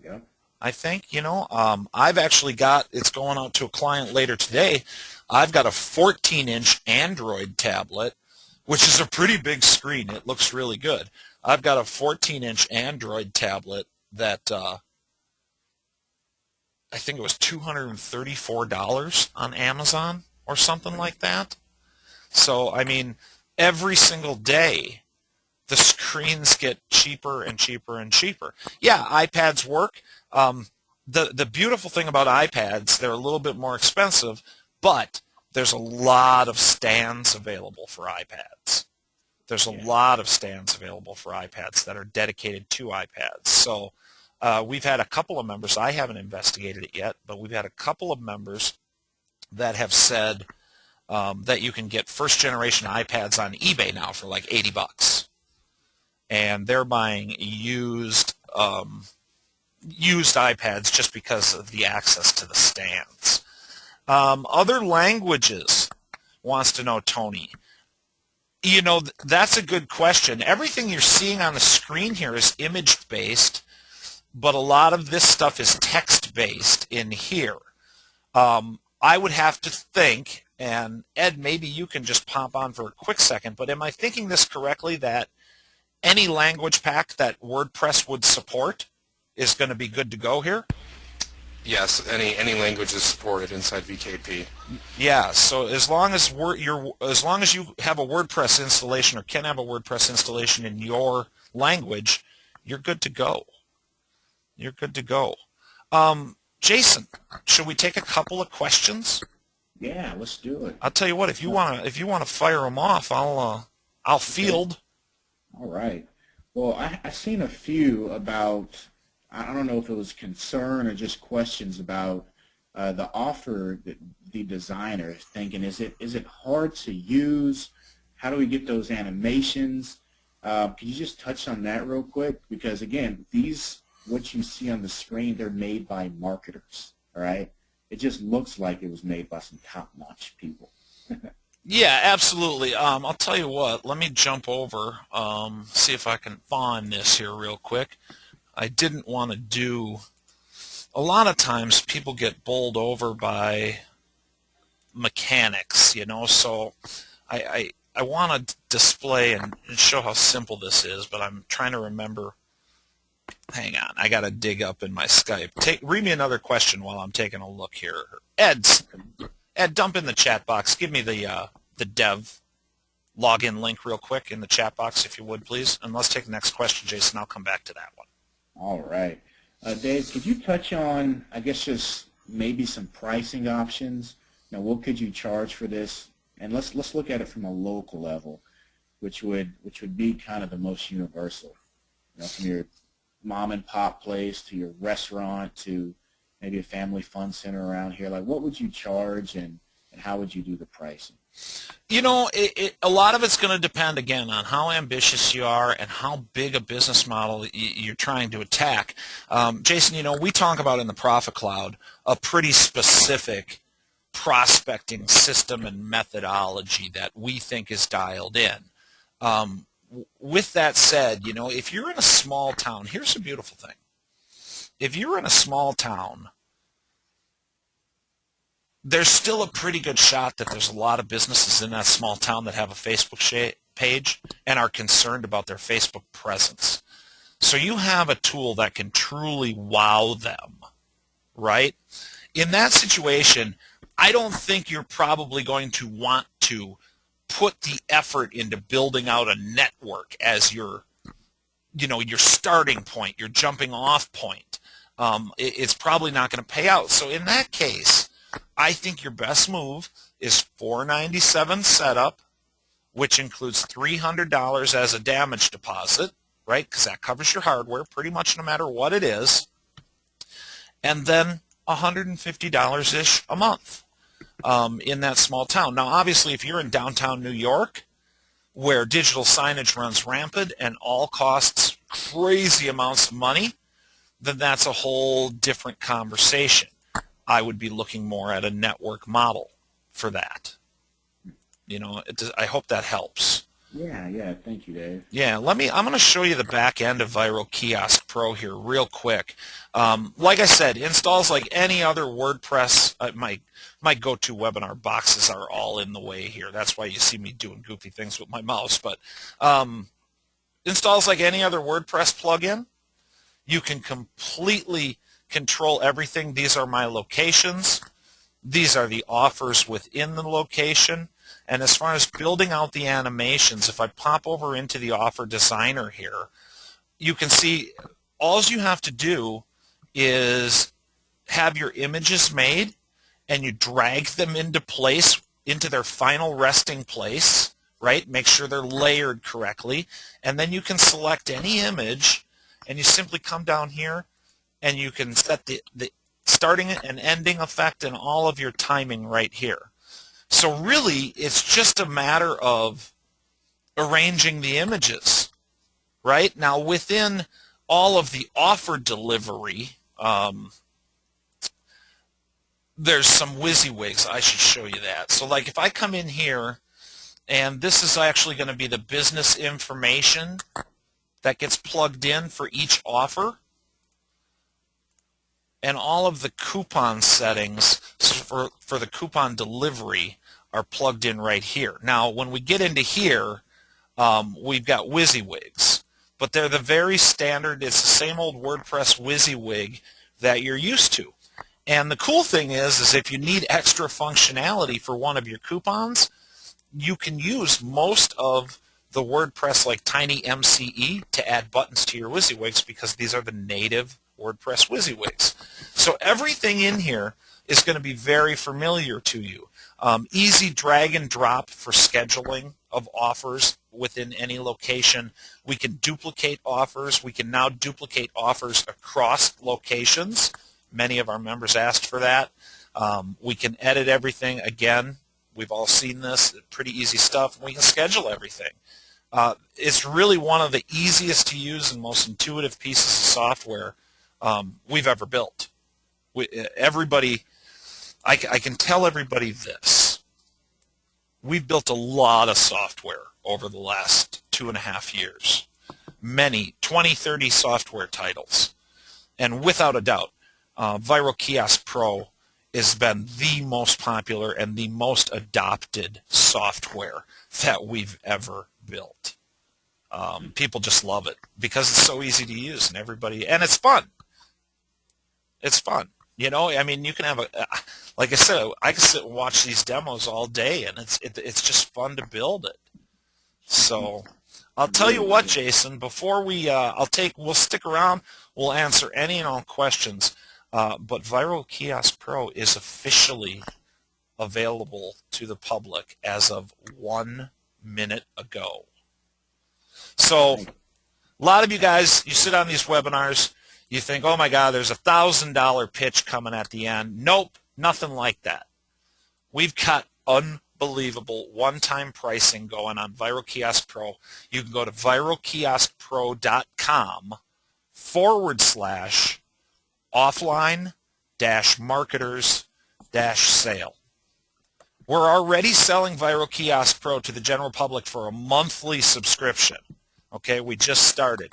Yeah. I think, I've actually got, it's going out to a client later today, I've got a 14-inch Android tablet, which is a pretty big screen. It looks really good. I've got a 14-inch Android tablet that I think it was $234 on Amazon or something like that. So, I mean, every single day the screens get cheaper and cheaper and cheaper. Yeah, iPads work. The beautiful thing about iPads, they're a little bit more expensive, but there's a lot of stands available for iPads. There's a lot of stands available for iPads that are dedicated to iPads. So we've had a couple of members, I haven't investigated it yet, but we've had a couple of members that have said that you can get first-generation iPads on eBay now for like $80. And they're buying used iPads just because of the access to the stands. Other languages, wants to know Tony. That's a good question. Everything you're seeing on the screen here is image-based, but a lot of this stuff is text-based in here. I would have to think, and Ed, maybe you can just pop on for a quick second, but am I thinking this correctly, that any language pack that WordPress would support is going to be good to go here? Yes, any language is supported inside VKP. Yeah, so as long as you have a WordPress installation or can have a WordPress installation in your language, you're good to go. You're good to go. Jason, should we take a couple of questions? Yeah, let's do it. I'll tell you what, if you want to fire them off, I'll field. All right. Well, I seen a few about, I don't know if it was concern or just questions about the offer that the designer is thinking, is it hard to use? How do we get those animations? Could you just touch on that real quick? Because again, what you see on the screen, they're made by marketers, all right? It just looks like it was made by some top-notch people. Yeah, absolutely. I'll tell you what, let me jump over, see if I can find this here real quick. I didn't want to do, a lot of times people get bowled over by mechanics, so I want to display and show how simple this is, but I'm trying to remember. Hang on, I got to dig up in my Skype. Read me another question while I'm taking a look here. Ed, dump in the chat box. Give me the dev login link real quick in the chat box, if you would, please. And let's take the next question, Jason. I'll come back to that one. All right. Dave, could you touch on, I guess, just maybe some pricing options? Now, what could you charge for this? And let's look at it from a local level, which would be kind of the most universal. From your mom and pop place to your restaurant to maybe a family fun center around here. Like, what would you charge, and how would you do the pricing? A lot of it's going to depend, again, on how ambitious you are and how big a business model you're trying to attack. Jason, we talk about in the Profit Cloud a pretty specific prospecting system and methodology that we think is dialed in. With that said, if you're in a small town, here's the beautiful thing. If you're in a small town, there's still a pretty good shot that there's a lot of businesses in that small town that have a Facebook page and are concerned about their Facebook presence. So you have a tool that can truly wow them, right? In that situation, I don't think you're probably going to want to put the effort into building out a network as your starting point, your jumping off point. It's probably not going to pay out. So in that case, I think your best move is $497 setup, which includes $300 as a damage deposit, right? Because that covers your hardware pretty much no matter what it is, and then $150-ish a month in that small town. Now, obviously, if you're in downtown New York, where digital signage runs rampant and all costs crazy amounts of money, then that's a whole different conversation. I would be looking more at a network model for that. I hope that helps. Yeah. Thank you, Dave. Yeah, I'm going to show you the back end of Viral Kiosk Pro here real quick. Like I said, installs like any other WordPress. My go-to webinar boxes are all in the way here. That's why you see me doing goofy things with my mouse. But installs like any other WordPress plugin. You can completely control everything. These are my locations. These are the offers within the location. And as far as building out the animations, if I pop over into the offer designer here, you can see all you have to do is have your images made and you drag them into place, into their final resting place, right? Make sure they're layered correctly. And then you can select any image and you simply come down here and you can set the starting and ending effect and all of your timing right here. So really, it's just a matter of arranging the images, right? Now, within all of the offer delivery, there's some WYSIWYGs. I should show you that. So like if I come in here, and this is actually going to be the business information that gets plugged in for each offer, and all of the coupon settings for the coupon delivery are plugged in right here. Now, when we get into here, we've got WYSIWYGs, but they're the very standard, it's the same old WordPress WYSIWYG that you're used to. And the cool thing is if you need extra functionality for one of your coupons, you can use most of the WordPress like Tiny MCE to add buttons to your WYSIWYGs because these are the native WordPress WYSIWYGs. So everything in here is going to be very familiar to you. Easy drag and drop for scheduling of offers within any location. We can duplicate offers. We can now duplicate offers across locations. Many of our members asked for that. We can edit everything. Again, we've all seen this. Pretty easy stuff. We can schedule everything. It's really one of the easiest to use and most intuitive pieces of software we've ever built. I can tell everybody this. We've built a lot of software over the last 2.5 years. Many, 20, 30 software titles. And without a doubt, Viral Kiosk Pro has been the most popular and the most adopted software that we've ever built. People just love it because it's so easy to use, and it's fun. It's fun. You know, I mean, you can have like I said, I can sit and watch these demos all day, and it's just fun to build it. So I'll tell you what, Jason, before we'll stick around, we'll answer any and all questions. But Viral Kiosk Pro is officially available to the public as of 1 minute ago. So a lot of you guys, you sit on these webinars, you think, oh my God, there's a $1,000 pitch coming at the end. Nope, nothing like that. We've got unbelievable one-time pricing going on Viral Kiosk Pro. You can go to viralkioskpro.com/offline-marketers-sale. We're already selling Viral Kiosk Pro to the general public for a monthly subscription. Okay, we just started.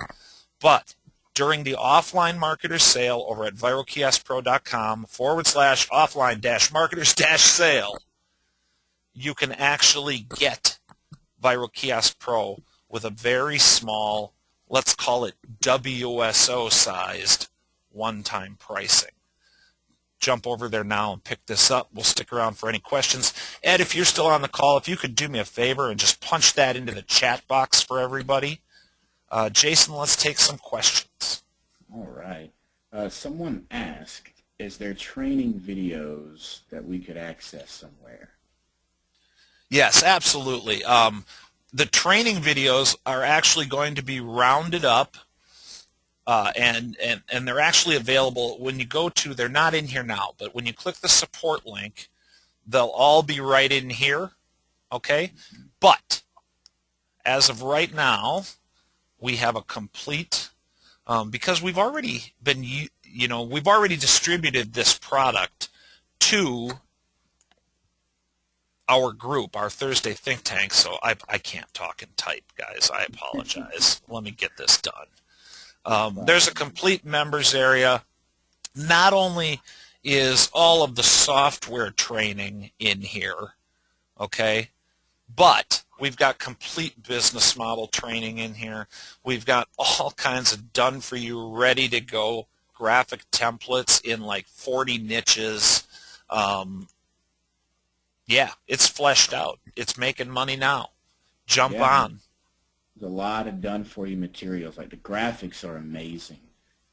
But during the offline marketers sale over at viralkioskpro.com/offline-marketers-sale, you can actually get Viral Kiosk Pro with a very small, let's call it WSO-sized one-time pricing. Jump over there now and pick this up. We'll stick around for any questions. Ed, if you're still on the call, if you could do me a favor and just punch that into the chat box for everybody. Jason, let's take some questions. All right. Someone asked, is there training videos that we could access somewhere? Yes, absolutely. The training videos are actually going to be rounded up, and they're actually available when you go to, they're not in here now, but when you click the support link, they'll all be right in here, okay? But as of right now, we have a complete, because we've already been, we've already distributed this product to our group, our Thursday think tank, so I can't talk and type, guys. I apologize. Let me get this done. There's a complete members area. Not only is all of the software training in here, okay, but we've got complete business model training in here. We've got all kinds of done-for-you, ready-to-go graphic templates in like 40 niches. Yeah, it's fleshed out. It's making money now. Jump on. There's a lot of done-for-you materials. Like the graphics are amazing.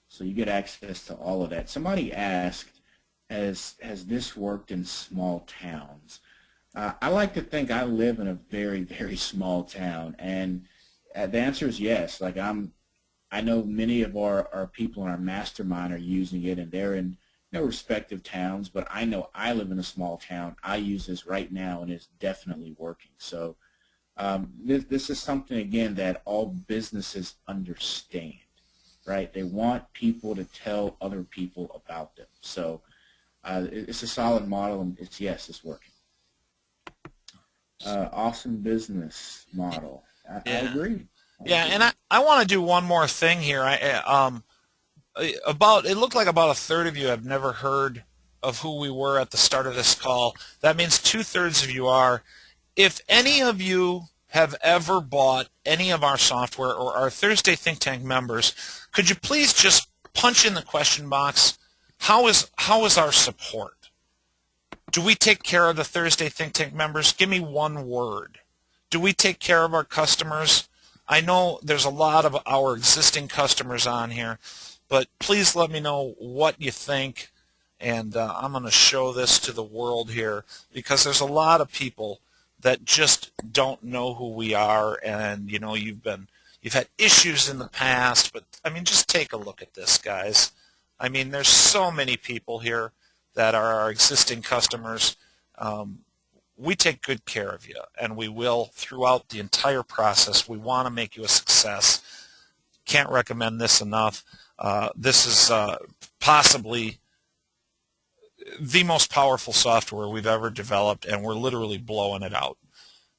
So you get access to all of that. Somebody asked, has this worked in small towns? I like to think I live in a very, very small town, and the answer is yes. Like I know many of our people in our mastermind are using it, and they're in their respective towns, but I know I live in a small town. I use this right now, and it's definitely working. So this is something, again, that all businesses understand, right? They want people to tell other people about them. So it's a solid model, and it's working. Awesome business model. I agree. And I want to do one more thing here. It looked like about a third of you have never heard of who we were at the start of this call. That means 2/3 of you are. If any of you have ever bought any of our software or our Thursday Think Tank members, could you please just punch in the question box, how is our support? Do we take care of the Thursday Think Tank members? Give me one word. Do we take care of our customers? I know there's a lot of our existing customers on here, but please let me know what you think, and I'm going to show this to the world here because there's a lot of people that just don't know who we are, and you know you've had issues in the past, but I mean just take a look at this, guys. I mean there's so many people here that are our existing customers. We take good care of you, and we will throughout the entire process. We want to make you a success. Can't recommend this enough. This is possibly the most powerful software we've ever developed, and we're literally blowing it out.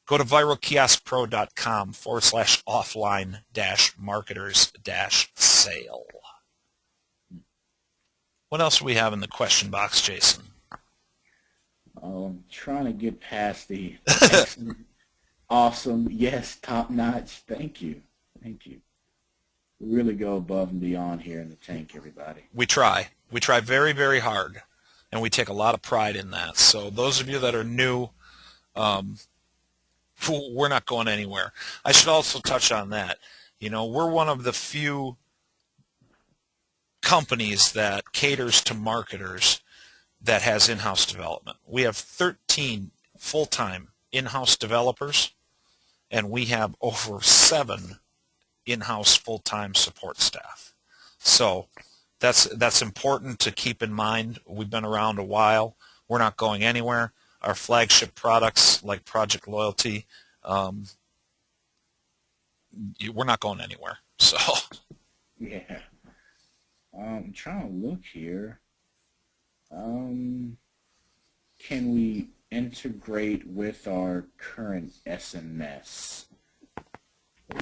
Go to viralkioskpro.com/offline-marketers-sale. What else do we have in the question box, Jason? I'm trying to get past the excellent, awesome, yes, top notch. Thank you. Thank you. We really go above and beyond here in the tank, everybody. We try. We try very, very hard, and we take a lot of pride in that. So those of you that are new, we're not going anywhere. I should also touch on that. You know, we're one of the few companies that caters to marketers that has in-house development. We have 13 full-time in-house developers, and we have over 7 in-house full-time support staff. So that's important to keep in mind. We've been around a while. We're not going anywhere. Our flagship products like Project Loyalty, we're not going anywhere. So yeah. I'm trying to look here. Can we integrate with our current SMS?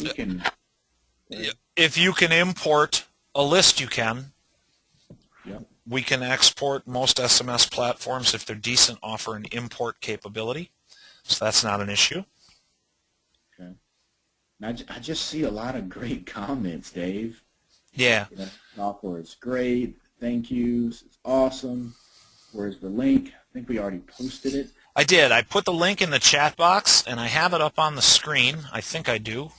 We can. If you can import a list, you can. Yep. We can export most SMS platforms if they're decent, offer an import capability. So that's not an issue. Okay. Now, I just see a lot of great comments, Dave. Yeah. You know, software is great. Thank yous. It's awesome. Where's the link? I think we already posted it. I did. I put the link in the chat box, and I have it up on the screen. I think I do.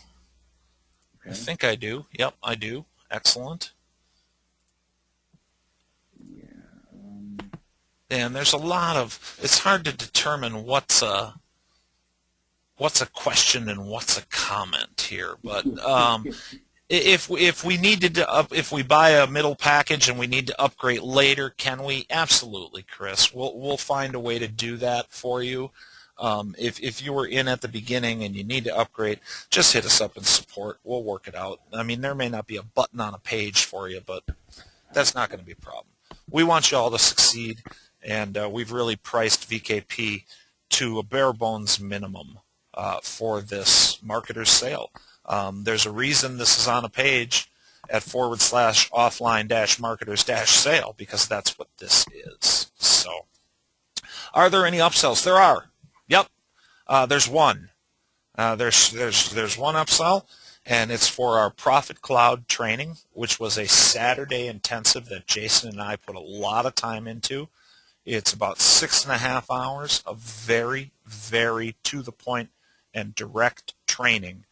Okay. I think I do. Yep, I do. Excellent. Yeah. And there's a lot of, it's hard to determine what's a question and what's a comment here, but if we needed to if we buy a middle package and we need to upgrade later, can we? Absolutely, Chris. We'll find a way to do that for you. If you were in at the beginning and you need to upgrade, just hit us up in support. We'll work it out. I mean, there may not be a button on a page for you, but that's not going to be a problem. We want you all to succeed, and we've really priced VKP to a bare bones minimum for this marketer's sale. There's a reason this is on a page at /offline-marketers-sale, because that's what this is. So, are there any upsells? There are. Yep. There's one. There's one upsell, and it's for our Profit Cloud training, which was a Saturday intensive that Jason and I put a lot of time into. It's about 6.5 hours of very, very to the point and direct training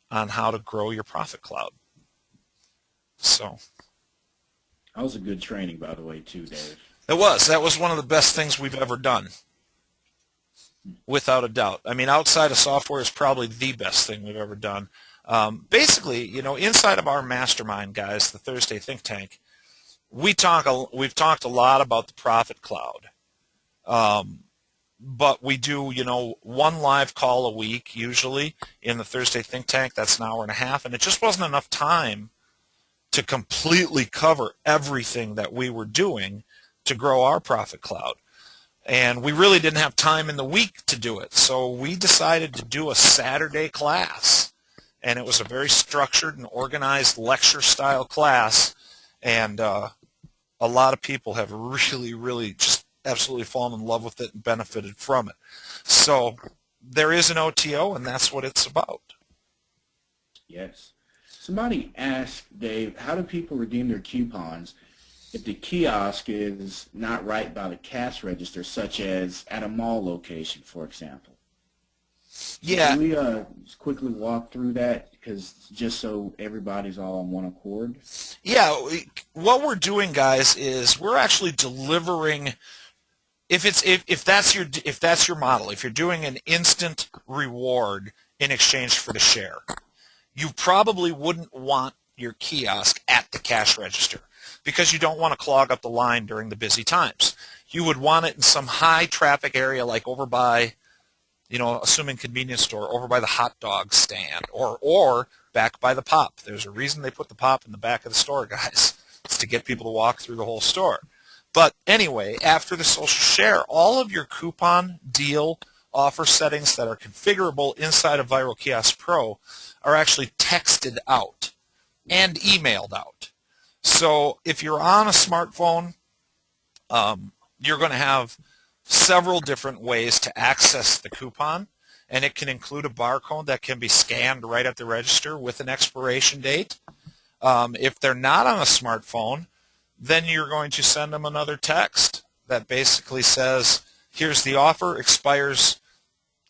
on how to grow your Profit Cloud. So That was a good training, by the way, too, Dave. it was. That was one of the best things we've ever done, without a doubt. I mean, outside of software is probably the best thing we've ever done. Basically, you know, inside of our mastermind, guys, the Thursday Think Tank, we've talked a lot about the Profit Cloud. But we do, you know, one live call a week usually in the Thursday Think Tank. That's an hour and a half, and it just wasn't enough time to completely cover everything that we were doing to grow our Profit Cloud. And we really didn't have time in the week to do it, so we decided to do a Saturday class. And it was a very structured and organized lecture-style class, and a lot of people have really, really just absolutely fallen in love with it and benefited from it. So there is an OTO, and that's what it's about. Yes. Somebody asked, Dave, how do people redeem their coupons if the kiosk is not right by the cash register, such as at a mall location, for example? Yeah. Can we just quickly walk through that, because just so everybody's all on one accord? Yeah, what we're doing, guys, is we're actually delivering if that's your model, if you're doing an instant reward in exchange for the share, you probably wouldn't want your kiosk at the cash register because you don't want to clog up the line during the busy times. You would want it in some high traffic area like over by, assuming convenience store, over by the hot dog stand or back by the pop. There's a reason they put the pop in the back of the store, guys. It's to get people to walk through the whole store. But anyway, after the social share, all of your coupon, deal, offer settings that are configurable inside of Viral Kiosk Pro are actually texted out and emailed out. So if you're on a smartphone, you're going to have several different ways to access the coupon, and it can include a barcode that can be scanned right at the register with an expiration date. If they're not on a smartphone, then you're going to send them another text that basically says, here's the offer, expires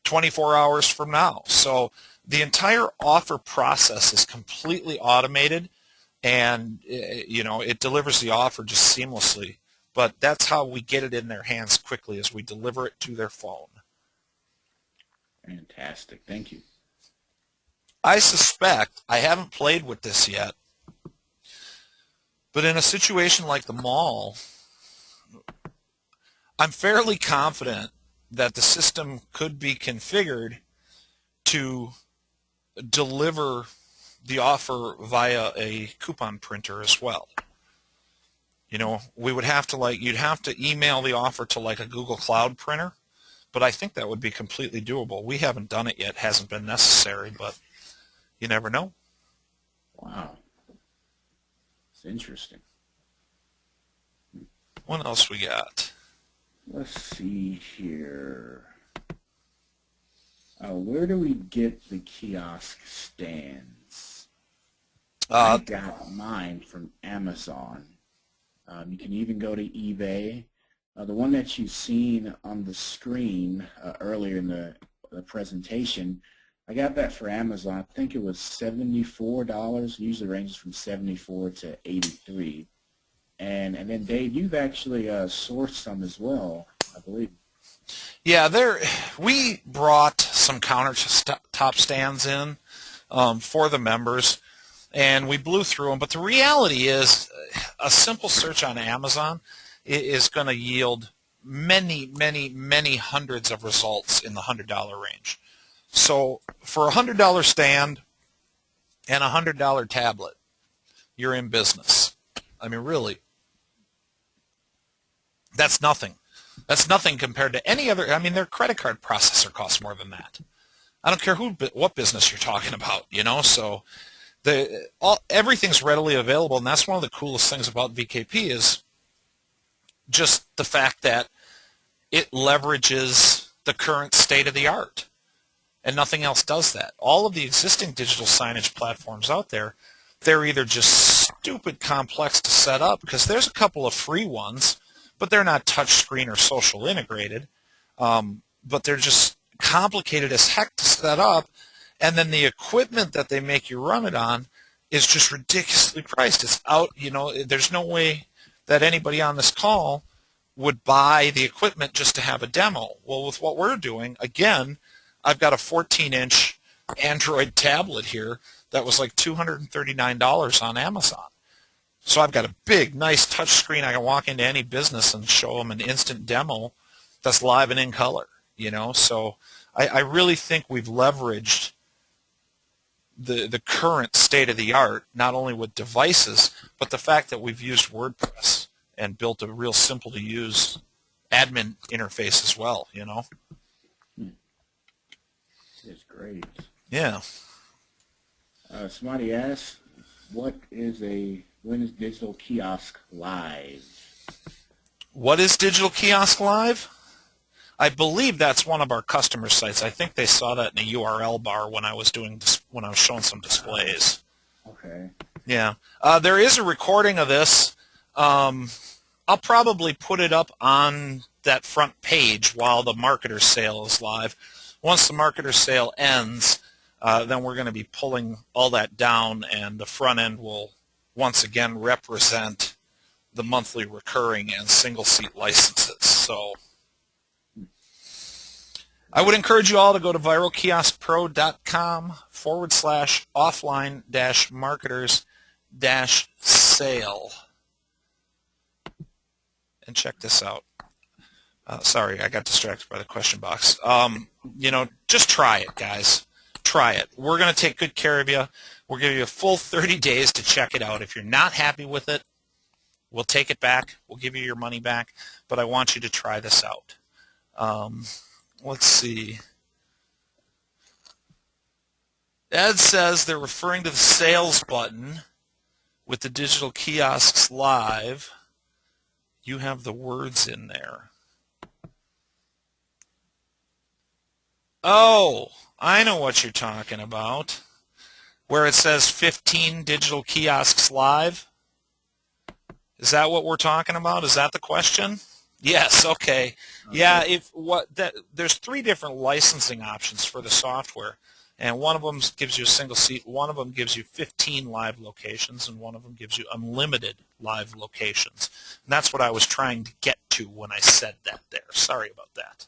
24 hours from now. So the entire offer process is completely automated, and it delivers the offer just seamlessly. But that's how we get it in their hands quickly, is we deliver it to their phone. Fantastic. Thank you. I suspect, I haven't played with this yet, but in a situation like the mall, I'm fairly confident that the system could be configured to deliver the offer via a coupon printer as well. We would have to you'd have to email the offer to a Google Cloud printer, but I think that would be completely doable. We haven't done it yet, hasn't been necessary, but you never know. Wow. It's interesting. What else we got? Let's see here. Where do we get the kiosk stands? I got mine from Amazon. You can even go to eBay. The one that you've seen on the screen earlier in the presentation, I got that for Amazon. I think it was $74. Usually ranges from $74 to $83. And then Dave, you've actually sourced some as well, I believe. Yeah, we brought some countertop stands in for the members, and we blew through them. But the reality is, a simple search on Amazon is going to yield many, many, many hundreds of results in the $100 range. So for a $100 stand and a $100 tablet, you're in business. I mean, really, that's nothing. That's nothing compared to any other. I mean, their credit card processor costs more than that. I don't care what business you're talking about, So everything's readily available, and that's one of the coolest things about VKP is just the fact that it leverages the current state of the art, and nothing else does that. All of the existing digital signage platforms out there, they're either just stupid complex to set up, because there's a couple of free ones, but they're not touchscreen or social integrated, but they're just complicated as heck to set up, and then the equipment that they make you run it on is just ridiculously priced. It's out, there's no way that anybody on this call would buy the equipment just to have a demo. Well, with what we're doing, again, I've got a 14-inch Android tablet here that was like $239 on Amazon. So I've got a big, nice touch screen. I can walk into any business and show them an instant demo that's live and in color, So I really think we've leveraged the current state of the art, not only with devices, but the fact that we've used WordPress and built a real simple to use admin interface as well, It's great. Yeah. Somebody asked, when is Digital Kiosk Live? What is Digital Kiosk Live? I believe that's one of our customer sites. I think they saw that in a URL bar when I was showing some displays. Okay. Yeah. There is a recording of this. I'll probably put it up on that front page while the marketer sale is live. Once the marketer sale ends, then we're going to be pulling all that down, and the front end will once again represent the monthly recurring and single seat licenses. So I would encourage you all to go to viralkioskpro.com/offline-marketers-sale and check this out. Sorry, I got distracted by the question box. Just try it, guys. Try it. We're going to take good care of you. We'll give you a full 30 days to check it out. If you're not happy with it, we'll take it back. We'll give you your money back. But I want you to try this out. Let's see. Ed says they're referring to the sales button with the digital kiosks live. You have the words in there. Oh, I know what you're talking about. Where it says 15 digital kiosks live. Is that what we're talking about? Is that the question? Yes, okay. Yeah, there's 3 different licensing options for the software. And one of them gives you a single seat, one of them gives you 15 live locations, and one of them gives you unlimited live locations. And that's what I was trying to get to when I said that there. Sorry about that.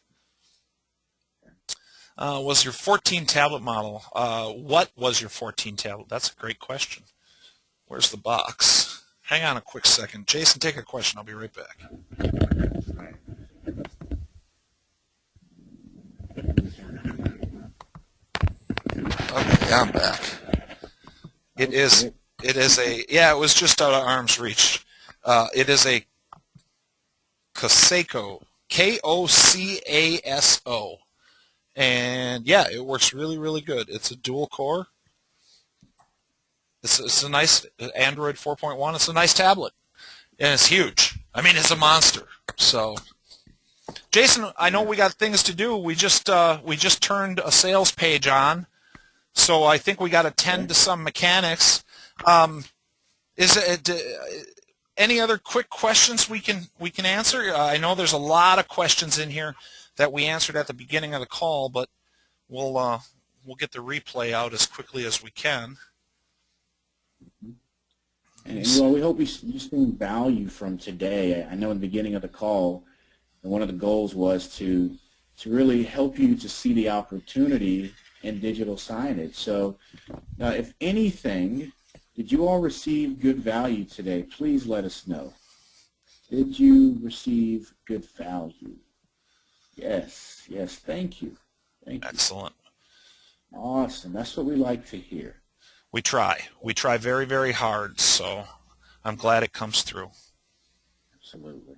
Was your 14 tablet model? What was your 14 tablet? That's a great question. Where's the box? Hang on a quick second. Jason, take a question. I'll be right back. Okay, I'm back. It was just out of arm's reach. It is a Kosaco, K-O-C-A-S-O. And yeah, it works really, really good. It's a dual core. It's a nice Android 4.1. It's a nice tablet. And it's huge. I mean, it's a monster. So, Jason, I know we got things to do. We just turned a sales page on. So I think we got to tend to some mechanics. Is it any other quick questions we can answer? I know there's a lot of questions in here that we answered at the beginning of the call, but we'll get the replay out as quickly as we can. And well, we hope you're seeing value from today. I know in the beginning of the call, one of the goals was to really help you to see the opportunity in digital signage. So if anything, did you all receive good value today? Please let us know. Did you receive good value? Yes, thank you. Excellent. Awesome. That's what we like to hear. We try very, very hard, so I'm glad it comes through. Absolutely.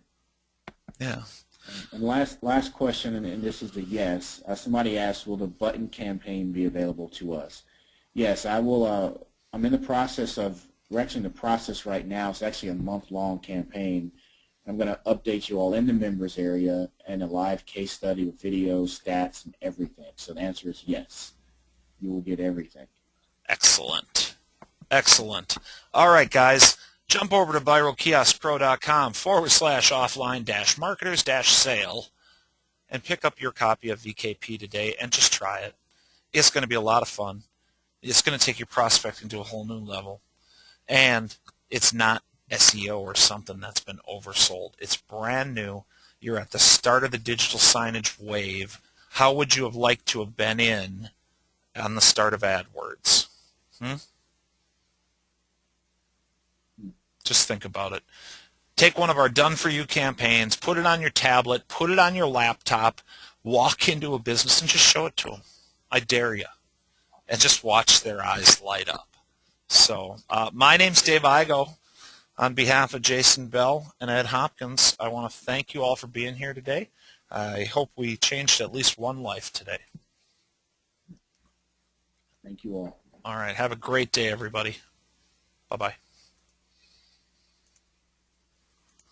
Yeah. And last question, and this is the yes. Somebody asked, will the button campaign be available to us? Yes, I will. I'm in the process we're actually in the process right now. It's actually a month-long campaign. I'm going to update you all in the members area and a live case study with videos, stats, and everything. So the answer is yes. You will get everything. Excellent. Excellent. All right, guys. Jump over to viralkiosk.com/offline-marketers-sale and pick up your copy of VKP today and just try it. It's going to be a lot of fun. It's going to take your prospecting to a whole new level. And it's not SEO or something that's been oversold. It's brand new. You're at the start of the digital signage wave. How would you have liked to have been in on the start of AdWords? Just think about it. Take one of our done-for-you campaigns, put it on your tablet, put it on your laptop, walk into a business and just show it to them. I dare you. And just watch their eyes light up. So my name's Dave Igo. On behalf of Jason Bell and Ed Hopkins, I want to thank you all for being here today. I hope we changed at least one life today. Thank you all. All right. Have a great day, everybody. Bye-bye.